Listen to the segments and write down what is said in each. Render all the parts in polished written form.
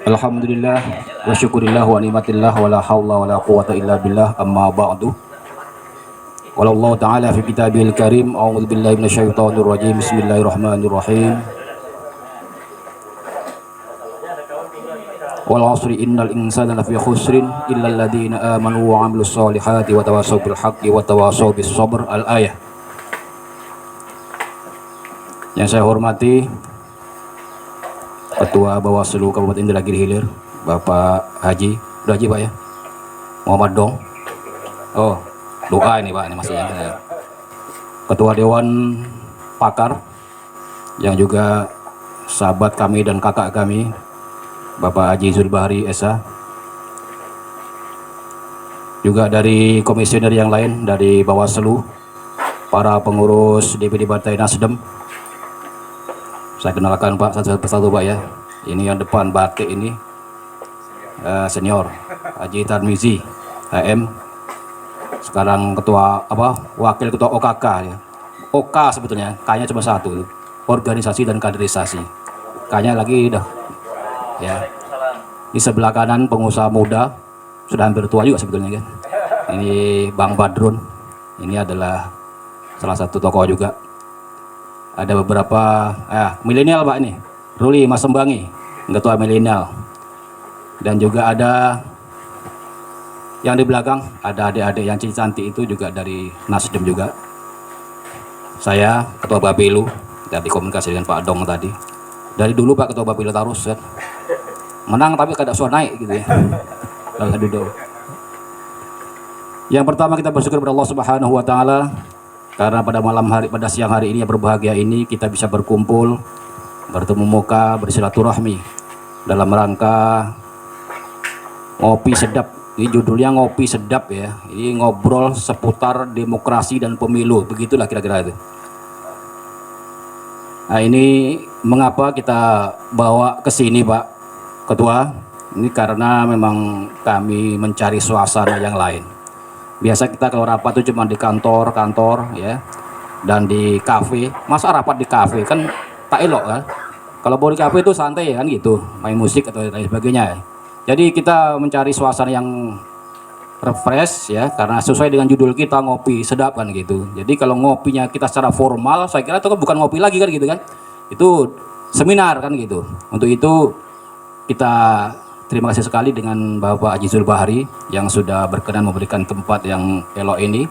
Alhamdulillah wa syukurillah wa ni'matillah wa la hawla wa la quwata illa billah amma ba'du. Qala Allah ta'ala fi kitabil karim a'udzu billahi minasyaitonir rajim bismillahirrahmanirrahim. Wal 'asri innal insana lafi khusrin illa alladziina amanu wa 'amilus solihati wa tawassaw bil haqqi wa tawassaw bis sabr. Al-ayah. Yang saya hormati Ketua Bawaslu Kabupaten Indragiri Hilir, Bapak Haji, udah Haji Pak ya? Muhammad Dong. Oh, doa ini Pak, ini masih ya. Ketua Dewan Pakar, yang juga sahabat kami dan kakak kami, Bapak Haji Zulbahri Esa. Juga dari komisioner yang lain, dari Bawaslu, para pengurus DPD Partai Nasdem. Saya kenalkan Pak satu persatu Pak ya. Ini yang depan batik ini senior Haji Tarmizi HM. Sekarang ketua wakil ketua OKK ya. OK sebetulnya, K-nya cuma satu, organisasi dan kaderisasi. K-nya lagi udah ya. Di sebelah kanan pengusaha muda, sudah hampir tua juga sebetulnya kan. Ini Bang Badrun. Ini adalah salah satu tokoh juga. Ada beberapa milenial Pak ini, Ruli Mas Sembangi, ketua milenial. Dan juga ada yang di belakang, ada adik-adik yang cantik itu juga dari Nasdem juga. Saya ketua Bapilu, dari komunikasi dengan Pak Dong tadi. Dari dulu Pak ketua Bapilu Tarus kan. Menang tapi kada suara naik gitu ya. Lalu duduk. Yang pertama kita bersyukur kepada Allah Subhanahu wa taala karena pada siang hari ini yang berbahagia ini kita bisa berkumpul, bertemu muka, bersilaturahmi dalam rangka ngopi sedap. Ini judulnya ngopi sedap ya. Ini ngobrol seputar demokrasi dan pemilu, begitulah kira-kira itu. Nah, ini mengapa kita bawa ke sini Pak Ketua? Ini karena memang kami mencari suasana yang lain. Biasa kita kalau rapat itu cuma di kantor ya, dan di kafe. Masa rapat di kafe kan tak elok kan? Kalau mau di kafe itu santai kan gitu, main musik atau lain sebagainya. Jadi kita mencari suasana yang refresh ya, karena sesuai dengan judul kita ngopi sedap kan gitu. Jadi kalau ngopinya kita secara formal, saya kira itu kan bukan ngopi lagi kan gitu kan? Itu seminar kan gitu. Untuk itu kita terima kasih sekali dengan Bapak Haji Zulbahri yang sudah berkenan memberikan tempat yang elok ini.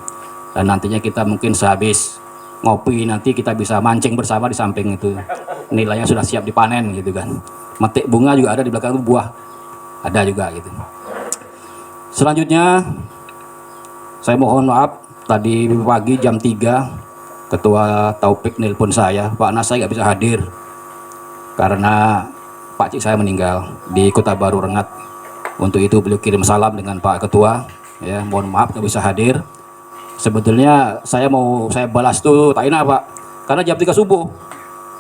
Dan nantinya kita mungkin sehabis ngopi nanti kita bisa mancing bersama di samping itu. Nilainya sudah siap dipanen gitu kan. Metik bunga juga ada di belakang itu, buah ada juga gitu. Selanjutnya saya mohon maaf tadi pagi jam 3 Ketua Taufik nelpon saya, Pak Nas saya nggak bisa hadir karena Pak Cik saya meninggal di Kota Baru Rengat. Untuk itu beliau kirim salam dengan Pak Ketua ya, mohon maaf nggak bisa hadir. Sebetulnya saya balas tuh tak enak Pak, karena jam 3 subuh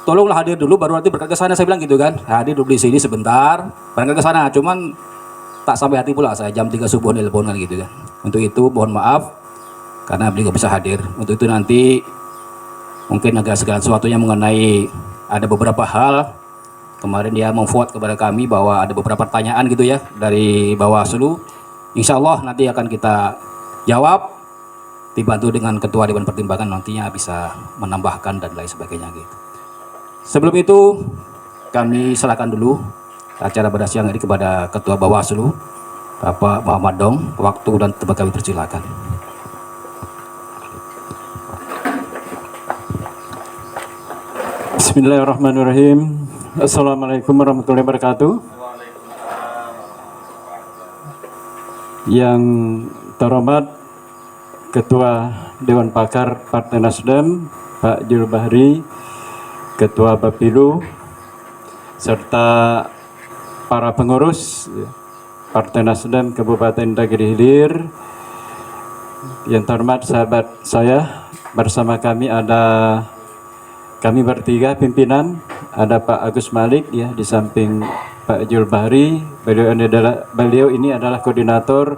tolonglah hadir dulu baru nanti berangkat ke sana, saya bilang gitu kan. Hadir dulu di sini sebentar berangkat ke sana, cuman tak sampai hati pula saya jam 3 subuh nelpon kan gitu kan. Untuk itu mohon maaf karena beliau nggak bisa hadir. Untuk itu nanti mungkin agak segala sesuatunya mengenai ada beberapa hal. Kemarin dia memforward kepada kami bahwa ada beberapa pertanyaan gitu ya dari Bawaslu. Insya Allah nanti akan kita jawab, dibantu dengan Ketua Dewan Pertimbangan nantinya bisa menambahkan dan lain sebagainya gitu. Sebelum itu kami serahkan dulu acara pada siang ini kepada Ketua Bawaslu Bapak Muhammad Dong. Waktu dan tempat kami persilakan. Bismillahirrahmanirrahim. Assalamualaikum warahmatullahi wabarakatuh. Yang terhormat Ketua Dewan Pakar Partai Nasdem Pak Zulbahri, Ketua Bapilu, serta para pengurus Partai Nasdem Kabupaten Indragiri Hilir. Yang terhormat sahabat saya, bersama kami ada kami bertiga pimpinan, ada Pak Agus Malik ya di samping Pak Zulbahri. Beliau ini adalah koordinator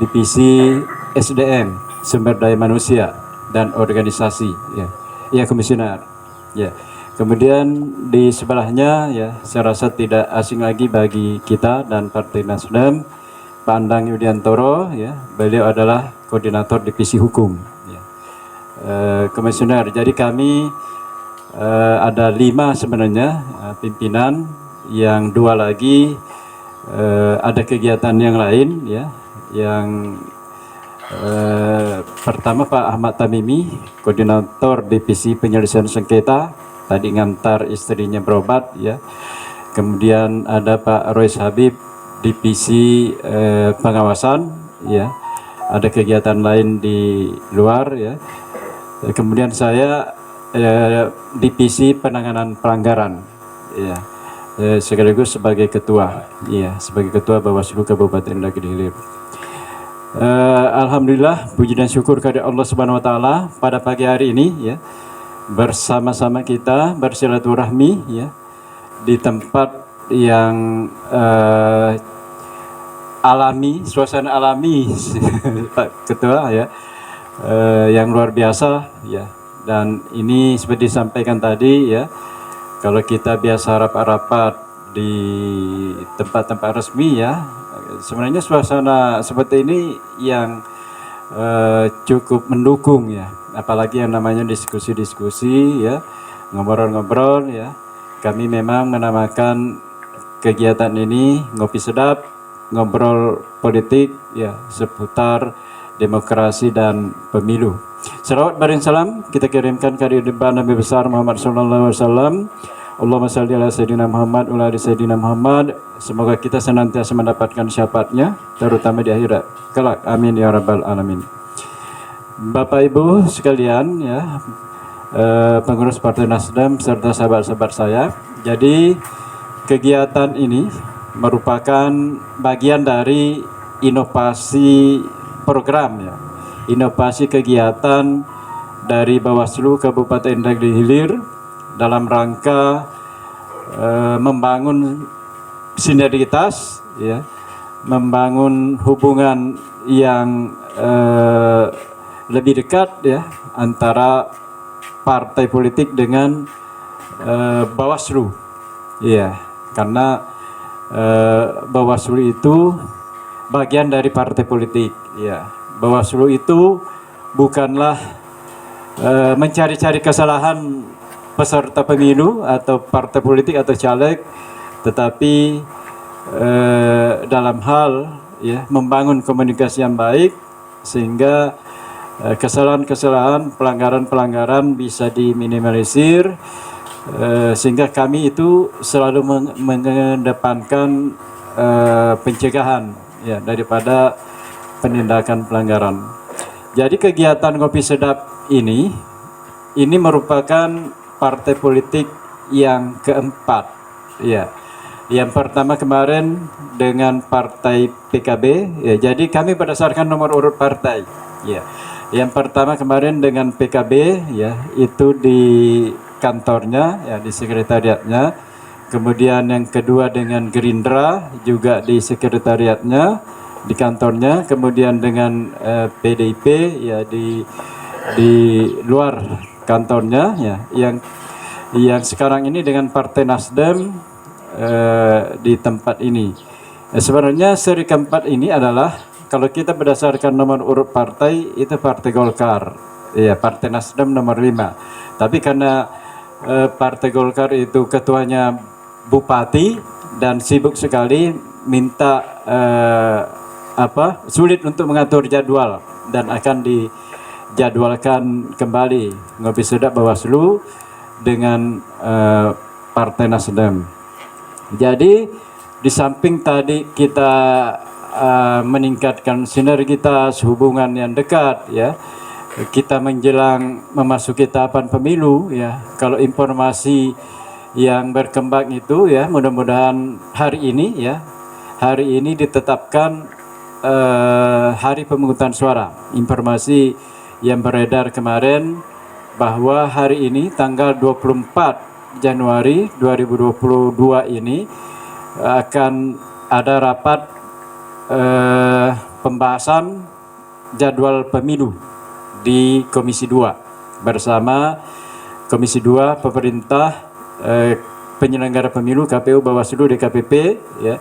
divisi SDM, sumber daya manusia dan organisasi ya. Ya, komisioner. Ya. Kemudian di sebelahnya ya, saya rasa tidak asing lagi bagi kita dan Partai Nasdem, Pak Andang Yudiantoro ya, beliau adalah koordinator divisi hukum ya. Komisioner. Jadi kami ada 5 sebenarnya pimpinan, yang 2 lagi ada kegiatan yang lain ya, yang pertama Pak Ahmad Tamimi, koordinator divisi penyelesaian sengketa, tadi ngantar istrinya berobat ya. Kemudian ada Pak Rois Habib, divisi pengawasan ya, ada kegiatan lain di luar ya. Kemudian saya divisi penanganan pelanggaran ya, sekaligus sebagai ketua ya, sebagai ketua Bawaslu Kabupaten Indra Gede Hilir. Alhamdulillah, puji dan syukur kepada Allah Subhanahu wa taala, pada pagi hari ini ya, bersama-sama kita bersilaturahmi ya di tempat yang alami, suasana alami Pak Ketua ya, yang luar biasa ya. Dan ini seperti disampaikan tadi ya, kalau kita biasa rapat-rapat di tempat-tempat resmi ya, sebenarnya suasana seperti ini yang cukup mendukung ya, apalagi yang namanya diskusi-diskusi ya, ngobrol-ngobrol ya. Kami memang menamakan kegiatan ini Ngopi Sedap, ngobrol politik ya, seputar demokrasi dan pemilu. Salawat baring salam kita kirimkan ke Nabi besar Muhammad sallallahu alaihi wasallam. Allahumma shalli ala sayyidina Muhammad wa ala ali sayyidina Muhammad. Semoga kita senantiasa mendapatkan syafaatnya, terutama di akhirat kelak. Amin ya rabbal alamin. Bapak Ibu sekalian ya, pengurus Partai Nasdem serta sahabat-sahabat saya. Jadi kegiatan ini merupakan bagian dari inovasi program ya, inovasi kegiatan dari Bawaslu Kabupaten Indra Gede Hilir dalam rangka membangun sinergitas ya, membangun hubungan yang lebih dekat ya antara partai politik dengan Bawaslu ya, karena Bawaslu itu bagian dari partai politik ya. Bawaslu itu bukanlah mencari-cari kesalahan peserta pemilu atau partai politik atau caleg, tetapi dalam hal ya membangun komunikasi yang baik sehingga kesalahan-kesalahan, pelanggaran-pelanggaran bisa diminimalisir, sehingga kami itu selalu mengedepankan pencegahan ya daripada penindakan pelanggaran. Jadi kegiatan Ngopi Sedap ini merupakan partai politik yang keempat ya. Yang pertama kemarin dengan partai PKB ya, jadi kami berdasarkan nomor urut partai ya. Yang pertama kemarin dengan PKB ya, itu di kantornya ya, di sekretariatnya. Kemudian yang kedua dengan Gerindra juga di sekretariatnya, di kantornya. Kemudian dengan PDIP ya di luar kantornya ya. Yang sekarang ini dengan Partai Nasdem di tempat ini. Sebenarnya seri keempat ini adalah kalau kita berdasarkan nomor urut partai itu Partai Golkar ya, Partai Nasdem nomor 5. Tapi karena Partai Golkar itu ketuanya bupati dan sibuk sekali, minta sulit untuk mengatur jadwal, dan akan dijadwalkan kembali Ngopi Sedap Bawaslu dengan Partai Nasdem. Jadi di samping tadi kita meningkatkan sinergitas, hubungan yang dekat ya, kita menjelang memasuki tahapan pemilu ya. Kalau informasi yang berkembang itu ya, mudah-mudahan hari ini ditetapkan hari pemungutan suara. Informasi yang beredar kemarin bahwa hari ini tanggal 24 Januari 2022 ini akan ada rapat pembahasan jadwal pemilu di Komisi 2 bersama Komisi 2 pemerintah penyelenggara pemilu, KPU, Bawaslu, DKPP, ya,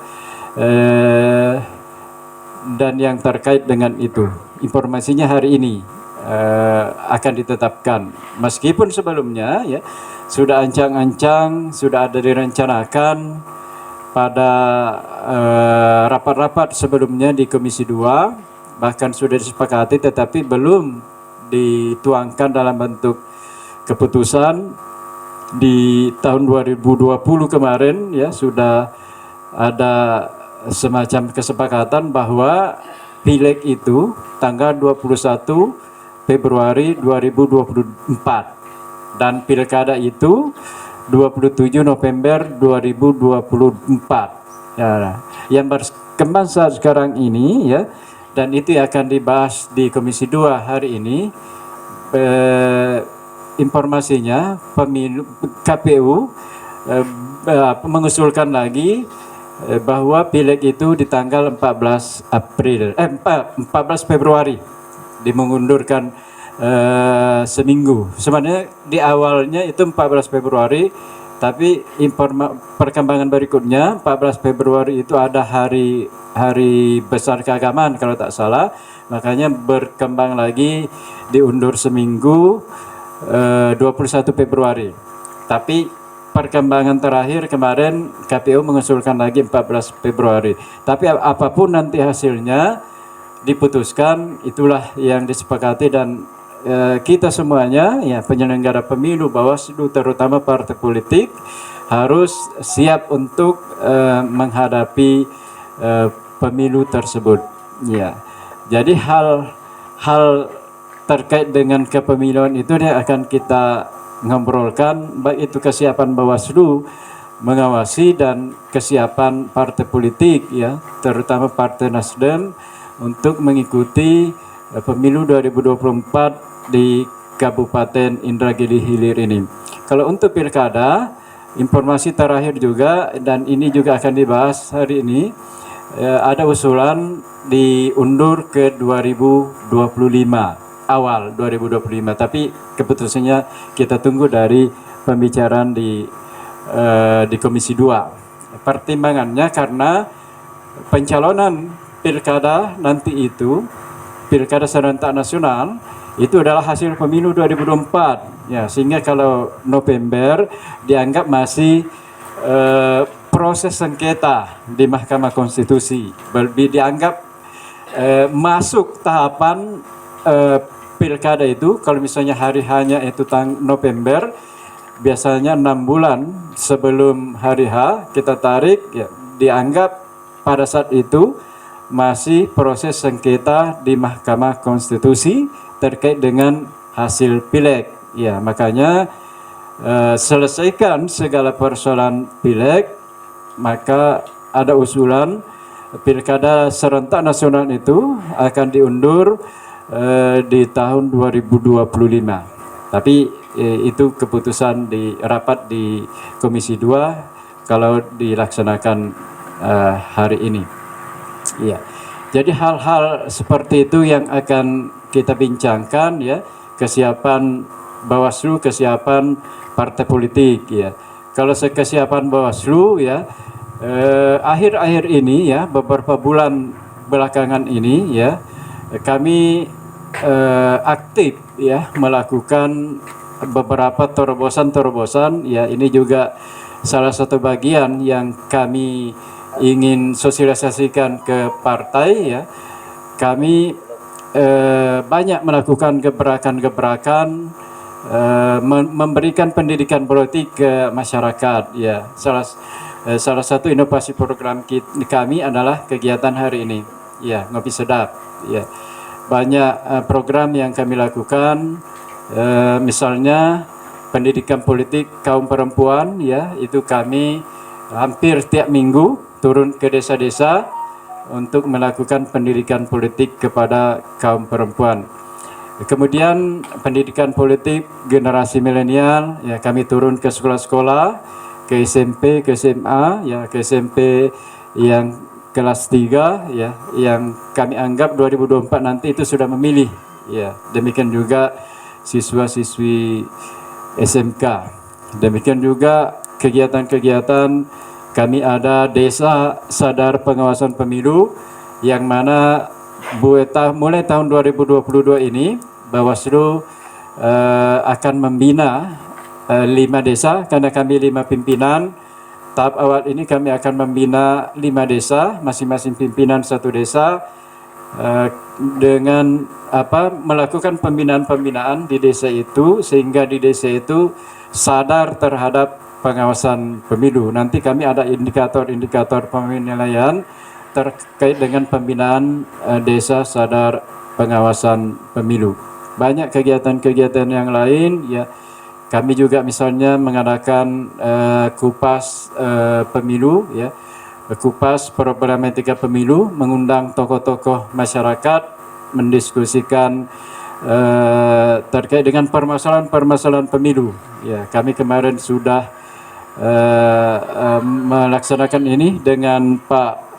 dan yang terkait dengan itu. Informasinya hari ini akan ditetapkan. Meskipun sebelumnya ya sudah ancang-ancang, sudah ada direncanakan pada rapat-rapat sebelumnya di Komisi 2, bahkan sudah disepakati tetapi belum dituangkan dalam bentuk keputusan. Di tahun 2020 kemarin ya sudah ada semacam kesepakatan bahwa pileg itu tanggal 21 Februari 2024 dan pilkada itu 27 November 2024. Ya, yang berkembang saat sekarang ini ya, dan itu akan dibahas di Komisi 2 hari ini. Informasinya pemilu KPU mengusulkan lagi bahwa pileg itu di tanggal 14 Februari dimengundurkan seminggu. Sebenarnya di awalnya itu 14 Februari, tapi perkembangan berikutnya 14 Februari itu ada hari besar keagamaan kalau tak salah, makanya berkembang lagi diundur seminggu 21 Februari. Tapi perkembangan terakhir kemarin KPU mengusulkan lagi 14 Februari. Tapi apapun nanti hasilnya diputuskan, itulah yang disepakati dan kita semuanya ya penyelenggara pemilu, Bawaslu, terutama partai politik harus siap untuk menghadapi pemilu tersebut. Ya. Jadi hal terkait dengan kepemiluan itu dia akan kita ngobrolkan, baik itu kesiapan Bawaslu mengawasi dan kesiapan partai politik ya, terutama Partai Nasdem untuk mengikuti pemilu 2024 di Kabupaten Indragiri Hilir ini. Kalau untuk pilkada, informasi terakhir juga dan ini juga akan dibahas hari ini, ada usulan diundur ke 2025. Awal 2025, tapi keputusannya kita tunggu dari pembicaraan di Komisi 2. Pertimbangannya karena pencalonan pilkada nanti itu, pilkada serentak nasional itu adalah hasil pemilu 2024 ya, sehingga kalau November dianggap masih proses sengketa di Mahkamah Konstitusi, dianggap masuk tahapan pilkada itu. Kalau misalnya hari hanya itu November, biasanya 6 bulan sebelum hari H kita tarik ya, dianggap pada saat itu masih proses sengketa di Mahkamah Konstitusi terkait dengan hasil pileg ya, makanya selesaikan segala persoalan pileg, maka ada usulan pilkada serentak nasional itu akan diundur di tahun 2025. Tapi itu keputusan di rapat di Komisi 2 kalau dilaksanakan hari ini. Ya. Jadi hal-hal seperti itu yang akan kita bincangkan ya, kesiapan Bawaslu, kesiapan partai politik ya. Kalau kesiapan Bawaslu ya, akhir-akhir ini ya, beberapa bulan belakangan ini ya, kami aktif ya melakukan beberapa terobosan ya. Ini juga salah satu bagian yang kami ingin sosialisasikan ke partai ya. Kami banyak melakukan gebrakan-gebrakan, memberikan pendidikan politik ke masyarakat ya. Salah satu inovasi program kami adalah kegiatan hari ini ya, Ngopi Sedap ya. Banyak program yang kami lakukan, misalnya pendidikan politik kaum perempuan ya, itu kami hampir tiap minggu turun ke desa-desa untuk melakukan pendidikan politik kepada kaum perempuan. Kemudian pendidikan politik generasi milenial ya, kami turun ke sekolah-sekolah, ke SMP, ke SMA ya, ke SMP yang kelas 3 ya, yang kami anggap 2024 nanti itu sudah memilih ya. Demikian juga siswa-siswi SMK. Demikian juga kegiatan-kegiatan kami ada Desa Sadar Pengawasan Pemilu, yang mana mulai tahun 2022 ini Bawaslu akan membina 5 desa, karena kami 5 pimpinan. Tahap awal ini kami akan membina 5 desa, masing-masing pimpinan 1 desa, dengan melakukan pembinaan-pembinaan di desa itu, sehingga di desa itu sadar terhadap pengawasan pemilu. Nanti kami ada indikator-indikator penilaian terkait dengan pembinaan desa sadar pengawasan pemilu. Banyak kegiatan-kegiatan yang lain, ya. Kami juga misalnya mengadakan kupas pemilu, ya, kupas problematika pemilu, mengundang tokoh-tokoh masyarakat, mendiskusikan terkait dengan permasalahan-permasalahan pemilu. Ya, kami kemarin sudah melaksanakan ini dengan Pak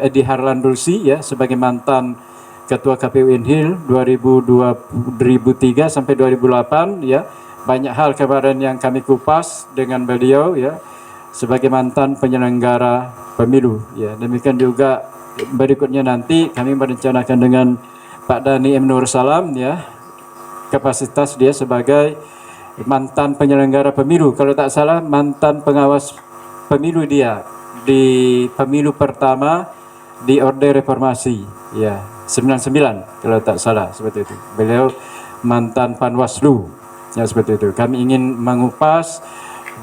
Edi Harlandulsi, ya, sebagai mantan Ketua KPU Inhil 2003 sampai 2008, ya. Banyak hal kemarin yang kami kupas dengan beliau, ya, sebagai mantan penyelenggara pemilu, ya. Demikian juga berikutnya nanti kami merencanakan dengan Pak Dhani M. Nur Salam, ya, kapasitas dia sebagai mantan penyelenggara pemilu, kalau tak salah mantan pengawas pemilu dia di pemilu pertama di Orde Reformasi, ya, 99 kalau tak salah, seperti itu. Beliau mantan Panwaslu, ya, seperti itu. Kami ingin mengupas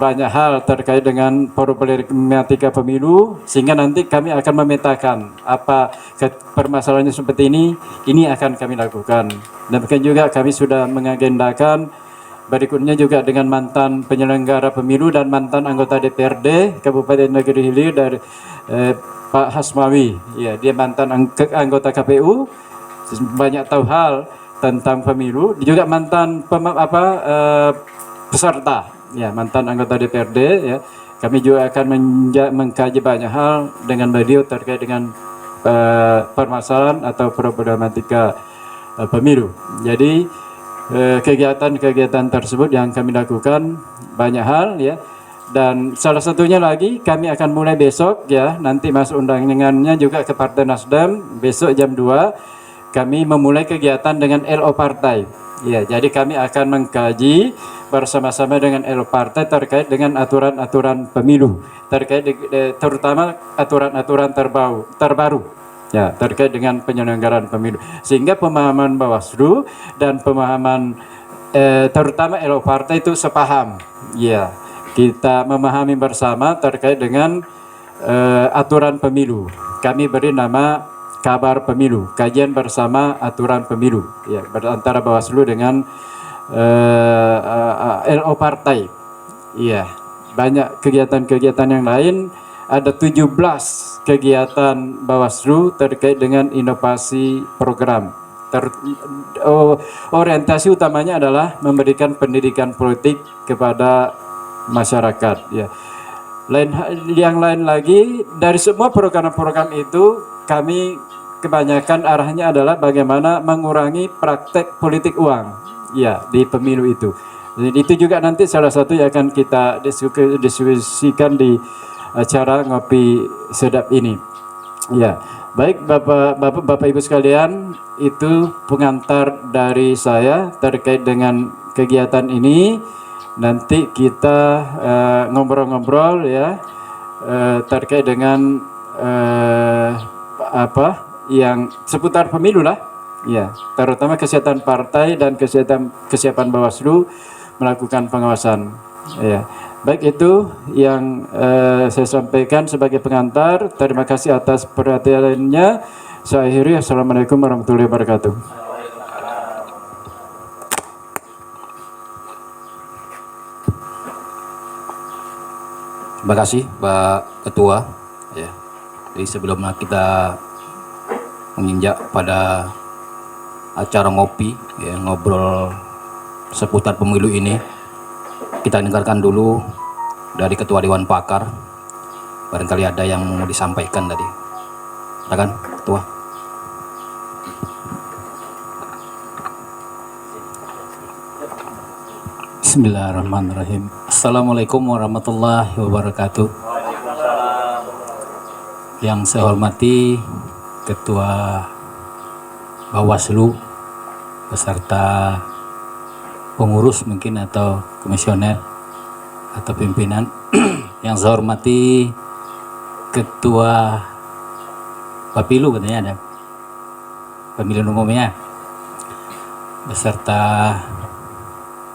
banyak hal terkait dengan problematika pemilu, sehingga nanti kami akan memetakan apa permasalahannya seperti ini akan kami lakukan. Demikian juga kami sudah mengagendakan berikutnya juga dengan mantan penyelenggara pemilu dan mantan anggota DPRD Kabupaten Negeri Hilir dari Pak Hasmawi, ya, dia mantan anggota KPU, banyak tahu hal tentang pemilu, juga mantan peserta, ya, mantan anggota DPRD, ya. Kami juga akan mengkaji banyak hal dengan beliau terkait dengan permasalahan atau problematika pemilu. Jadi kegiatan-kegiatan tersebut yang kami lakukan banyak hal, ya. Dan salah satunya lagi kami akan mulai besok, ya, nanti masuk undangannya juga ke Partai Nasdem besok jam 2 kami memulai kegiatan dengan LO Partai, ya. Jadi kami akan mengkaji bersama-sama dengan LO Partai terkait dengan aturan-aturan pemilu, terutama aturan-aturan terbaru, ya, terkait dengan penyelenggaraan pemilu, sehingga pemahaman Bawaslu dan pemahaman terutama LO Partai itu sepaham, ya. Kita memahami bersama terkait dengan aturan pemilu. Kami beri nama Kabar Pemilu, kajian bersama aturan pemilu, ya, antara Bawaslu dengan LO Partai, ya. Banyak kegiatan-kegiatan yang lain, ada 17 kegiatan Bawaslu terkait dengan inovasi program. Orientasi utamanya adalah memberikan pendidikan politik kepada masyarakat, ya. Yang lain lagi, dari semua program-program itu kami kebanyakan arahnya adalah bagaimana mengurangi praktek politik uang, ya, di pemilu itu. Jadi itu juga nanti salah satu yang akan kita diskusikan di acara ngopi sedap ini, ya. Baik Bapak Ibu sekalian, itu pengantar dari saya terkait dengan kegiatan ini. Nanti kita ngobrol-ngobrol, ya, terkait dengan yang seputar pemilu lah, ya, terutama kesehatan partai dan kesiapan Bawaslu melakukan pengawasan, ya. Baik, itu yang saya sampaikan sebagai pengantar. Terima kasih atas perhatiannya. Saya akhiri. Assalamualaikum warahmatullahi wabarakatuh. Terima kasih Pak Ketua, ya. Jadi sebelum kita menginjak pada acara ngopi, ya, ngobrol seputar pemilu ini, kita dengarkan dulu dari Ketua Dewan Pakar. Barangkali ada yang mau disampaikan tadi. Silakan Ketua. Bismillahirrahmanirrahim. Assalamualaikum warahmatullahi wabarakatuh. Yang saya hormati Ketua Bawaslu beserta pengurus mungkin atau komisioner atau pimpinan. Yang saya hormati Ketua Bapilu, katanya ada pemilihan umumnya beserta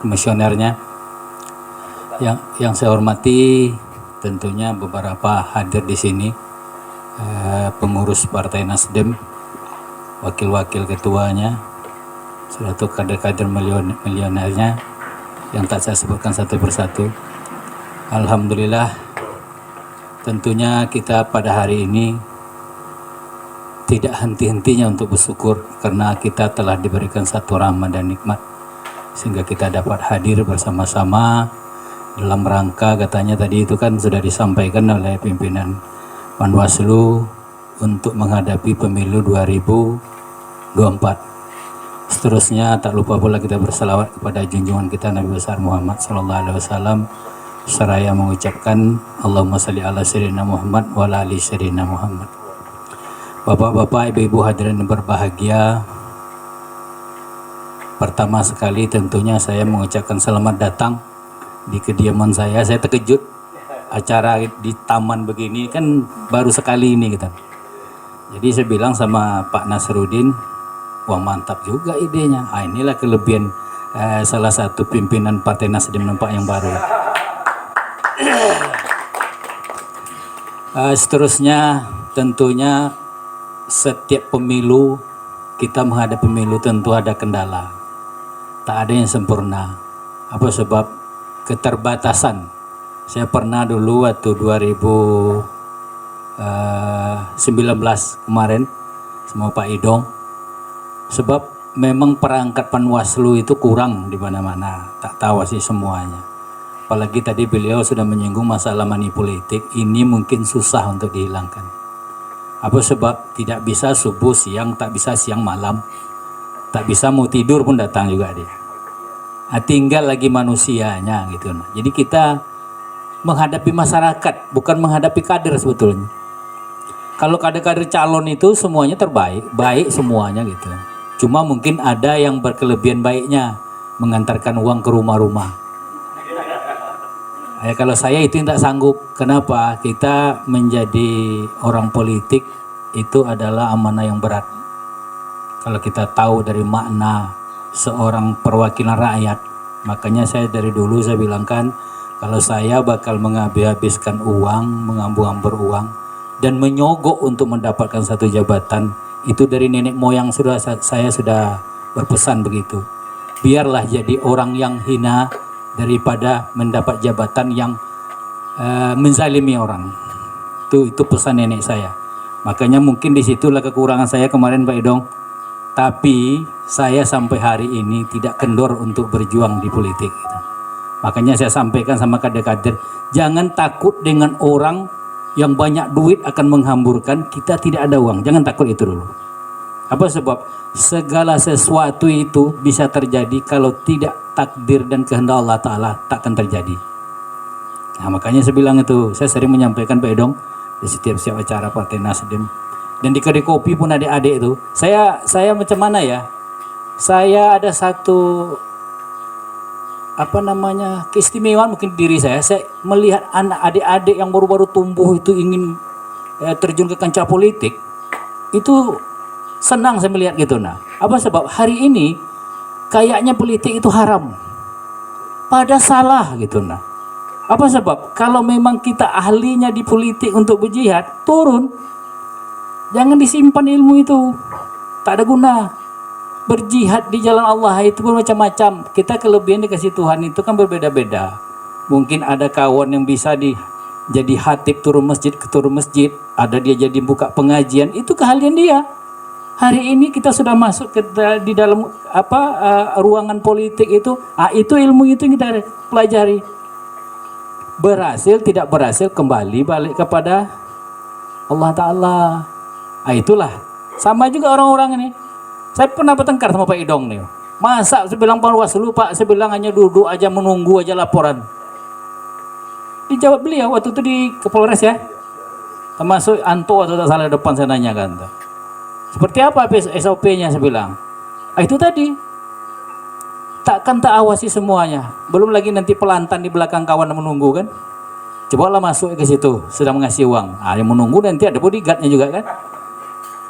komisionernya. Yang saya hormati tentunya beberapa hadir di sini, pengurus Partai Nasdem, wakil-wakil ketuanya, satu kader-kader milionernya yang tak saya sebutkan satu persatu. Alhamdulillah, tentunya kita pada hari ini tidak henti-hentinya untuk bersyukur karena kita telah diberikan satu rahmat dan nikmat sehingga kita dapat hadir bersama-sama dalam rangka, katanya tadi itu kan sudah disampaikan oleh pimpinan Panwaslu, untuk menghadapi pemilu 2024. Seterusnya tak lupa pula kita berselawat kepada junjungan kita Nabi besar Muhammad SAW, seraya mengucapkan Allahumma salli ala sayyidina Muhammad wa ala ali sayyidina Muhammad. Bapak-bapak, ibu-ibu hadirin yang berbahagia, pertama sekali tentunya saya mengucapkan selamat datang di kediaman saya. Saya terkejut, acara di taman begini kan baru sekali ini gitu. Jadi saya bilang sama Pak Nasruddin, wah mantap juga idenya. Inilah kelebihan salah satu pimpinan Partai Nasdem nampak yang baru. Seterusnya tentunya setiap pemilu, kita menghadapi pemilu tentu ada kendala. Tak ada yang sempurna. Apa sebab? Keterbatasan. Saya pernah dulu waktu 2019 kemarin sama Pak Idong, sebab memang perangkat Panwaslu itu kurang di mana-mana, tak tahu sih semuanya. Apalagi tadi beliau sudah menyinggung masalah money politik, ini mungkin susah untuk dihilangkan. Apa sebab? Tidak bisa subuh siang, tak bisa siang malam, tak bisa mau tidur pun datang juga dia. Tinggal lagi manusianya gitu. Jadi kita menghadapi masyarakat, bukan menghadapi kader sebetulnya. Kalau kader-kader calon itu semuanya terbaik, baik semuanya gitu. Cuma mungkin ada yang berkelebihan baiknya, mengantarkan uang ke rumah-rumah. Kalau saya itu tidak sanggup. Kenapa? Kita menjadi orang politik itu adalah amanah yang berat. Kalau kita tahu dari makna seorang perwakilan rakyat, makanya saya dari dulu saya bilangkan, kalau saya bakal menghabiskan uang, menghambur-hambur uang, dan menyogok untuk mendapatkan satu jabatan, itu dari nenek moyang saya sudah berpesan begitu. Biarlah jadi orang yang hina daripada mendapat jabatan yang menzalimi orang. Itu pesan nenek saya. Makanya mungkin disitulah kekurangan saya kemarin Pak Idong. Tapi saya sampai hari ini tidak kendor untuk berjuang di politik. Makanya saya sampaikan sama kader-kader, jangan takut dengan orang yang banyak duit akan menghamburkan, kita tidak ada uang. Jangan takut itu dulu. Apa sebab? Segala sesuatu itu bisa terjadi, kalau tidak takdir dan kehendak Allah Ta'ala takkan terjadi. Nah makanya saya bilang itu, saya sering menyampaikan Pak Edong di setiap acara Partai Nasdem. Dan di kedai kopi pun adik-adik itu, saya macam mana ya? Saya ada satu keistimewaan mungkin diri saya melihat anak adik-adik yang baru-baru tumbuh itu ingin terjun ke kancah politik, itu senang saya melihat gitu. Nah, apa sebab? Hari ini kayaknya politik itu haram, pada salah gitu. Nah, apa sebab? Kalau memang kita ahlinya di politik untuk berjihad, turun, jangan disimpan ilmu itu, tak ada guna. Berjihad di jalan Allah itu bermacam-macam. Kita kelebihan dikasih Tuhan itu kan berbeda-beda. Mungkin ada kawan yang bisa jadi khatib turun masjid ke turun masjid, ada dia jadi buka pengajian, itu keahlian dia. Hari ini kita sudah masuk di dalam ruangan politik itu, itu ilmu itu yang kita pelajari. Berhasil tidak berhasil kembali balik kepada Allah Ta'ala. Itulah sama juga orang-orang ini. Saya pernah bertengkar sama Pak Idong nih. Masa saya bilang Panwaslu Pak, saya bilang hanya duduk aja menunggu aja laporan. Dijawab beliau waktu itu di Kapolres ya, termasuk Anto atau tak salah depan saya nanya kan, seperti apa SOP-nya, saya bilang. Itu tadi, takkan tak awasi semuanya, belum lagi nanti pelantan di belakang kawan menunggu kan. Cobalah masuk ke situ, sedang mengasih uang. Yang menunggu nanti ada bodyguardnya juga kan.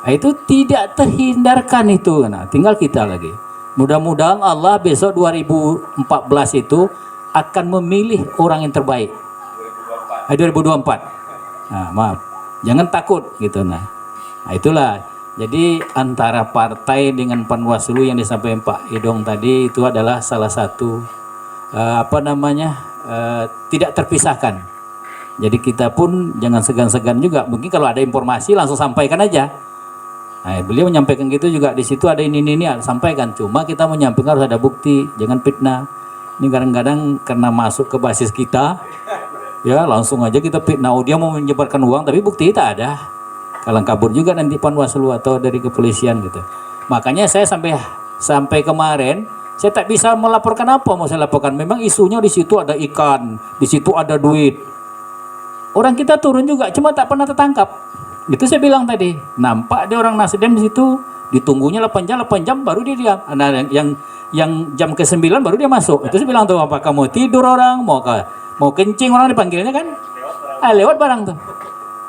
Itu tidak terhindarkan itu. Nah, tinggal kita lagi. Mudah-mudahan Allah besok 2014 itu akan memilih orang yang terbaik. 2024. Nah, maaf. Jangan takut gitu nah. Itulah. Jadi antara partai dengan Panwaslu yang disampaikan Pak Idong tadi itu adalah salah satu tidak terpisahkan. Jadi kita pun jangan segan-segan juga. Mungkin kalau ada informasi langsung sampaikan aja. Nah, beliau menyampaikan gitu juga, di situ ada ini sampaikan. Cuma kita menyampaikan harus ada bukti, jangan fitnah. Ini kadang-kadang karena masuk ke basis kita, ya langsung aja kita fitnah. Dia mau menyebarkan uang, tapi bukti tak ada. Kalang kabur juga nanti Panwaslu atau dari kepolisian gitu. Makanya saya sampai kemarin saya tak bisa melaporkan apa mau saya laporkan. Memang isunya di situ ada ikan, di situ ada duit. Orang kita turun juga, cuma tak pernah tertangkap. Itu saya bilang tadi, nampak ada orang Nasdem di situ, ditunggunya 8 jam baru dia diam. Nah, yang jam ke-9 baru dia masuk. Itu saya bilang tuh, apakah mau tidur orang, mau kencing orang dipanggilnya kan? Lewat barang tuh.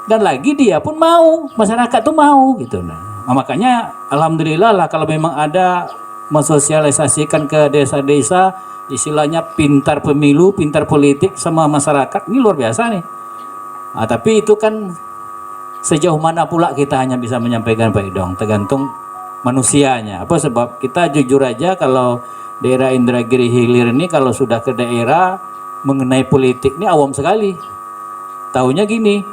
Dan lagi dia pun mau, masyarakat tuh mau gitu. Nah, makanya alhamdulillah lah kalau memang ada mensosialisasikan ke desa-desa istilahnya pintar pemilu, pintar politik sama masyarakat, ini luar biasa nih. Nah, tapi itu kan sejauh mana pula kita hanya bisa menyampaikan Pak Idong, tergantung manusianya. Apa sebab kita jujur aja kalau daerah Indragiri Hilir ini kalau sudah ke daerah mengenai politik ini awam sekali. Taunya gini,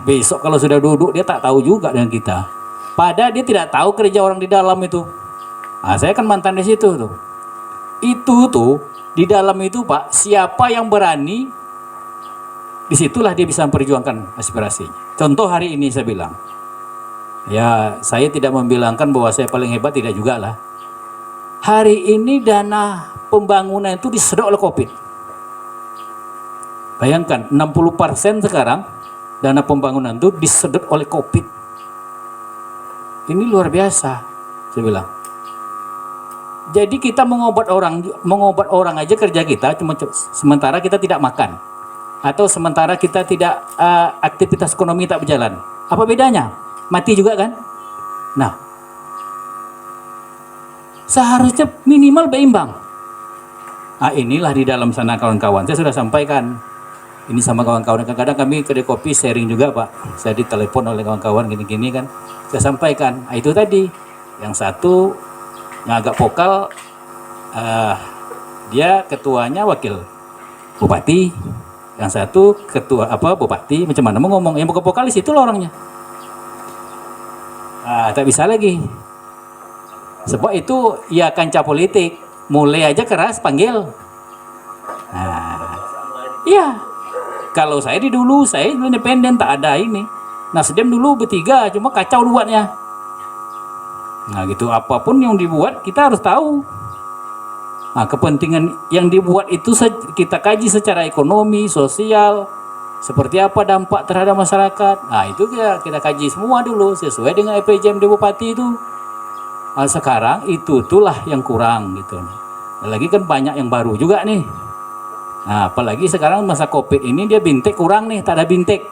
besok kalau sudah duduk dia tak tahu juga dengan kita. Padahal dia tidak tahu kerja orang di dalam itu. Saya kan mantan di situ tuh. Itu tuh di dalam itu Pak, siapa yang berani, disitulah dia bisa memperjuangkan aspirasinya. Contoh hari ini saya bilang, ya saya tidak membilangkan bahwa saya paling hebat, tidak juga lah. Hari ini dana pembangunan itu disedot oleh COVID. Bayangkan 60% sekarang dana pembangunan itu disedot oleh COVID. Ini luar biasa, saya bilang. Jadi kita mengobat orang aja kerja kita, cuma sementara kita tidak makan. Atau sementara kita tidak aktivitas ekonomi tak berjalan. Apa bedanya? Mati juga kan? Nah, seharusnya minimal berimbang. Inilah di dalam sana kawan-kawan. Saya sudah sampaikan. Ini sama kawan-kawan. Kadang-kadang kami kedai kopi sharing juga Pak. Saya ditelepon oleh kawan-kawan gini-gini kan. Saya sampaikan. Itu tadi. Yang satu yang agak vokal, dia ketuanya wakil bupati. Yang satu ketua bupati, macam mana mau ngomong, yang bukan vokalis itu loh orangnya. Tak bisa lagi. Sebab itu ya kancah politik, mulai aja keras panggil. Iya. Kalau saya dulu saya independen, tak ada ini. Nasdem dulu bertiga, cuma kacau buatnya. Nah gitu, apapun yang dibuat kita harus tahu. Kepentingan yang dibuat itu kita kaji secara ekonomi, sosial, seperti apa dampak terhadap masyarakat. Itu kita kaji semua dulu sesuai dengan EPJM di Bupati itu. Sekarang itulah yang kurang gitu. Lagi kan banyak yang baru juga nih. Apalagi sekarang masa COVID ini dia bintik kurang nih, tak ada bintik.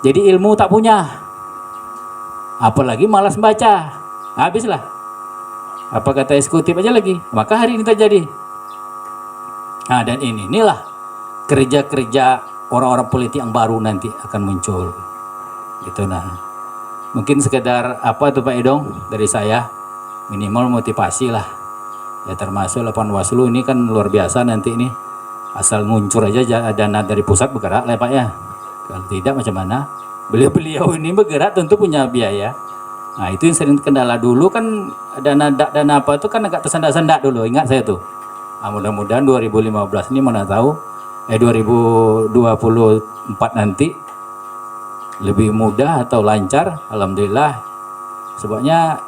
Jadi ilmu tak punya. Apalagi malas baca. Habislah. Apa kata eksekutif aja lagi, maka hari ini terjadi. Dan inilah kerja-kerja orang-orang politik yang baru nanti akan muncul. Gitu Mungkin sekedar apa tuh Pak Idong dari saya, minimal motivasi lah. Ya termasuk Panwaslu ini kan luar biasa nanti ini. Asal nguncur aja dana dari pusat bergerak lah Pak ya. Kalau tidak macam mana? Beliau ini bergerak tentu punya biaya. Itu yang sering kendala dulu kan, dana apa itu kan agak tersendak-sendak dulu, ingat saya tuh. Mudah-mudahan 2015 ini mana tahu 2024 nanti lebih mudah atau lancar, alhamdulillah. Sebabnya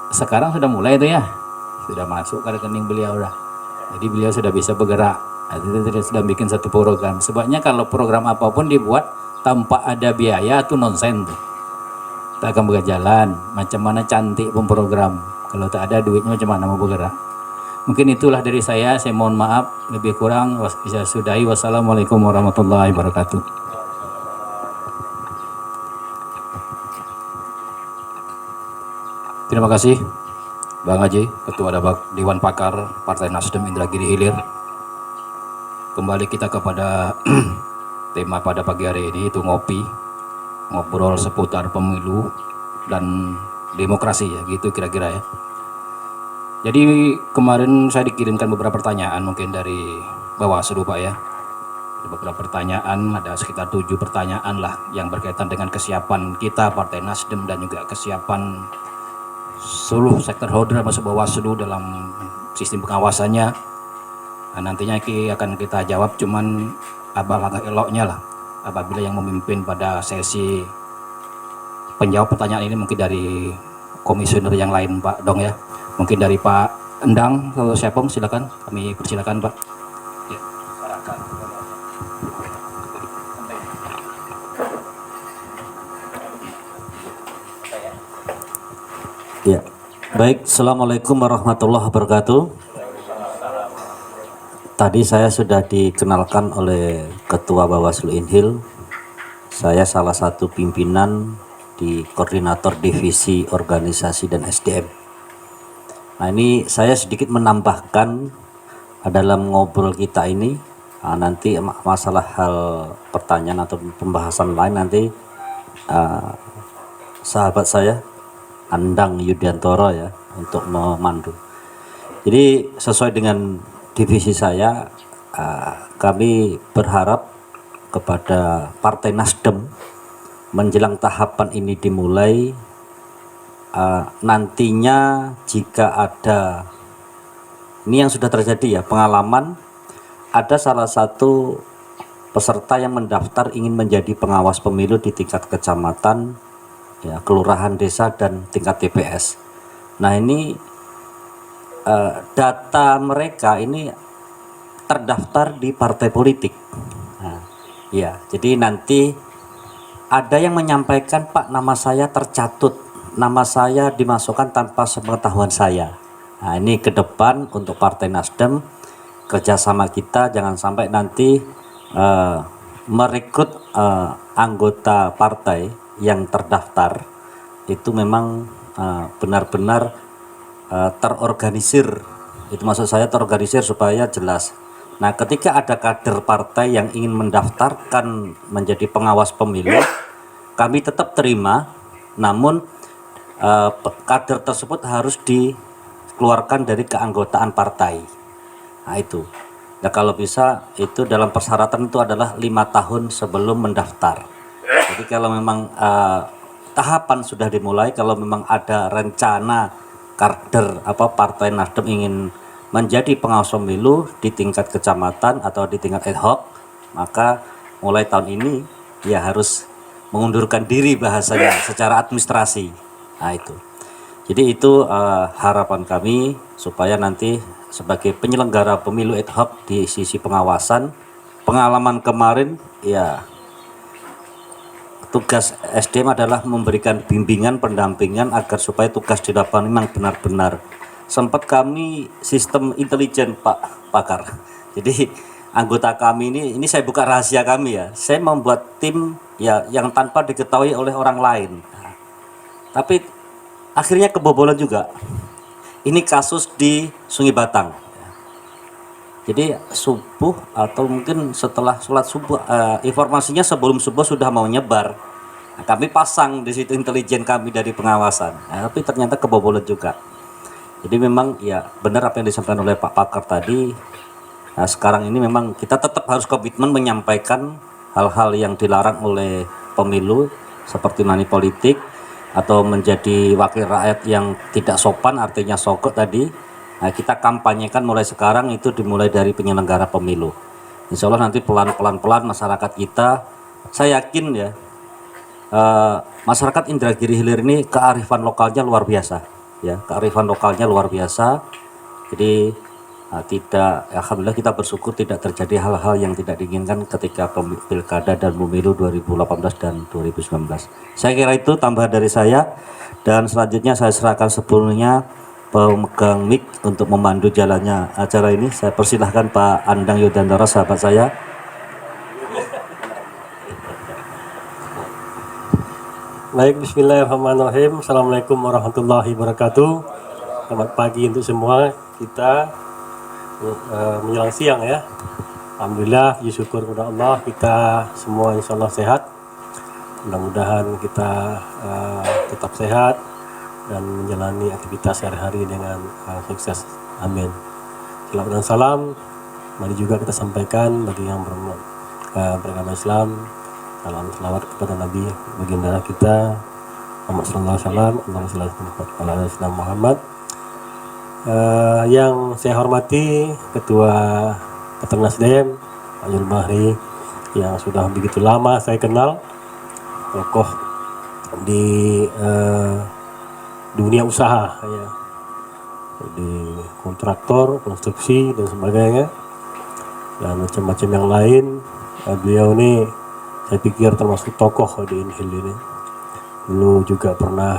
sekarang sudah mulai itu ya. sudah masuk ke rekening beliau dah. Jadi beliau sudah bisa bergerak. Nah, itu sudah bikin satu program. Sebabnya kalau program apapun dibuat tanpa ada biaya itu nonsen tuh. Tak akan berjalan. Macam mana cantik pun program. Kalau tak ada duitnya macam mana mau bergerak. Mungkin itulah dari saya mohon maaf. Lebih kurang bisa sudahi. Wassalamualaikum warahmatullahi wabarakatuh. Terima kasih Bang Haji, Ketua Dewan Pakar Partai Nasdem Indragiri Hilir. Kembali kita kepada tema pada pagi hari ini, itu ngobrol seputar pemilu dan demokrasi ya, gitu kira-kira ya. Jadi kemarin saya dikirimkan beberapa pertanyaan mungkin dari Bawaslu Pak ya. Ada beberapa pertanyaan, ada sekitar 7 pertanyaan lah yang berkaitan dengan kesiapan kita Partai Nasdem dan juga kesiapan seluruh sektor holder masuk Bawaslu dalam sistem pengawasannya. Nah, nantinya akan kita jawab, cuman langkah eloknya lah apabila yang memimpin pada sesi penjawab pertanyaan ini mungkin dari komisioner yang lain Pak Dong ya. Mungkin dari Pak Endang atau siapa, silakan, kami persilakan Pak. Ya, silakan. Ya, baik. Assalamualaikum warahmatullahi wabarakatuh. Tadi saya sudah dikenalkan oleh Ketua Bawaslu Inhil. Saya salah satu pimpinan di Koordinator Divisi Organisasi dan SDM. Nah, ini saya sedikit menambahkan dalam ngobrol kita ini. Nanti masalah hal pertanyaan atau pembahasan lain nanti sahabat saya Andang Yudiantoro ya untuk memandu. Jadi sesuai dengan divisi saya, kami berharap kepada Partai Nasdem menjelang tahapan ini dimulai, nantinya jika ada, ini yang sudah terjadi ya, pengalaman ada salah satu peserta yang mendaftar ingin menjadi pengawas pemilu di tingkat kecamatan, ya, kelurahan, desa, dan tingkat TPS. Nah, ini data mereka ini terdaftar di partai politik. Nah, ya, jadi nanti ada yang menyampaikan, Pak, nama saya tercatut, nama saya dimasukkan tanpa sepengetahuan saya. Nah, ini ke depan untuk Partai Nasdem, kerjasama kita jangan sampai nanti merekrut anggota partai yang terdaftar itu memang benar-benar terorganisir. Itu maksud saya terorganisir supaya jelas. Nah, ketika ada kader partai yang ingin mendaftarkan menjadi pengawas pemilu, kami tetap terima, namun kader tersebut harus dikeluarkan dari keanggotaan partai. Nah, itu. Nah, kalau bisa itu dalam persyaratan itu adalah 5 tahun sebelum mendaftar. Jadi kalau memang tahapan sudah dimulai, kalau memang ada rencana kader Partai Nasdem ingin menjadi pengawas pemilu di tingkat kecamatan atau di tingkat ad hoc, maka mulai tahun ini dia harus mengundurkan diri bahasanya secara administrasi. Nah, itu. Jadi itu harapan kami supaya nanti sebagai penyelenggara pemilu ad hoc di sisi pengawasan, pengalaman kemarin ya, tugas SDM adalah memberikan bimbingan, pendampingan agar supaya tugas di lapangan memang benar-benar. Sempat kami sistem intelijen, Pak Pakar. Jadi anggota kami ini saya buka rahasia kami ya. Saya membuat tim ya yang tanpa diketahui oleh orang lain. Nah, tapi akhirnya kebobolan juga. Ini kasus di Sungai Batang. Jadi subuh atau mungkin setelah sholat subuh, informasinya sebelum subuh sudah mau nyebar. Nah, kami pasang di situ intelijen kami dari pengawasan. Nah, tapi ternyata kebobolan juga. Jadi memang ya benar apa yang disampaikan oleh Pak Pakar tadi. Nah, sekarang ini memang kita tetap harus komitmen menyampaikan hal-hal yang dilarang oleh pemilu seperti money politik atau menjadi wakil rakyat yang tidak sopan, artinya sogok tadi. Nah, kita kampanyekan mulai sekarang, itu dimulai dari penyelenggara pemilu. Insya Allah nanti pelan-pelan masyarakat kita, saya yakin ya, masyarakat Indragiri Hilir ini kearifan lokalnya luar biasa, ya, kearifan lokalnya luar biasa. Jadi tidak, alhamdulillah kita bersyukur tidak terjadi hal-hal yang tidak diinginkan ketika pilkada dan pemilu 2018 dan 2019. Saya kira itu tambahan dari saya, dan selanjutnya saya serahkan sepenuhnya pemegang mic untuk memandu jalannya acara ini. Saya persilahkan Pak Andang Yudandara, sahabat saya. Baik, bismillahirrahmanirrahim. Assalamualaikum warahmatullahi wabarakatuh. Selamat pagi untuk semua kita, menjelang siang ya. Alhamdulillah, puji syukur kepada Allah, kita semua insya Allah sehat. Mudah-mudahan kita tetap sehat dan menjalani aktivitas sehari-hari dengan sukses. Amin. Selamat dan salam. Mari juga kita sampaikan bagi yang beragama Islam. Salam selawat kepada Nabi baginda kita Muhammad sallallahu alaihi wasallam. Allahumma shalli ala sayyidina Muhammad. Yang saya hormati Ketua Partai Nasdem Pak Yul Bahri, yang sudah begitu lama saya kenal, tokoh di dunia usaha ya, di kontraktor, konstruksi dan sebagainya, dan macam-macam yang lain. Beliau ini saya pikir termasuk tokoh di Inhil ini. Dulu juga pernah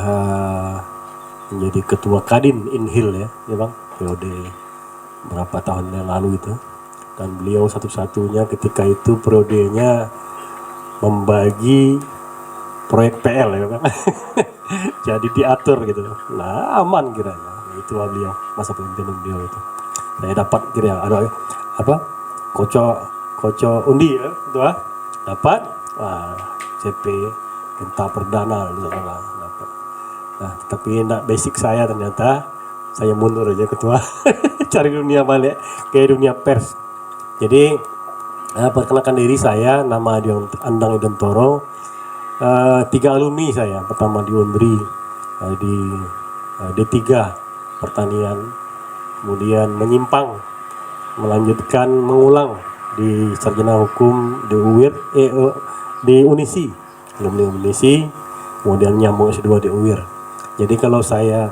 menjadi ketua Kadin Inhil ya Bang, periode berapa tahun yang lalu itu. Dan beliau satu-satunya ketika itu periodenya membagi proyek PL ya Bang. Jadi diatur gitu. Nah, aman kiranya. Itu beliau, masa pemimpinan beliau itu. Saya dapat kira ada apa? Koco undi ya, itu dapat. Wah, CP Genta Perdana itu dapat. Nah, tapi enggak basic saya, ternyata saya mundur aja ketua. Cari dunia balik ke dunia pers. Jadi perkenalkan diri, saya nama Andang Yudandara. 3 alumni saya, pertama di Undri, di D3 pertanian, kemudian menyimpang melanjutkan mengulang di sarjana hukum di UIR, di Unisi, alumni Unisi, kemudian nyambung S2 di UIR. Jadi kalau saya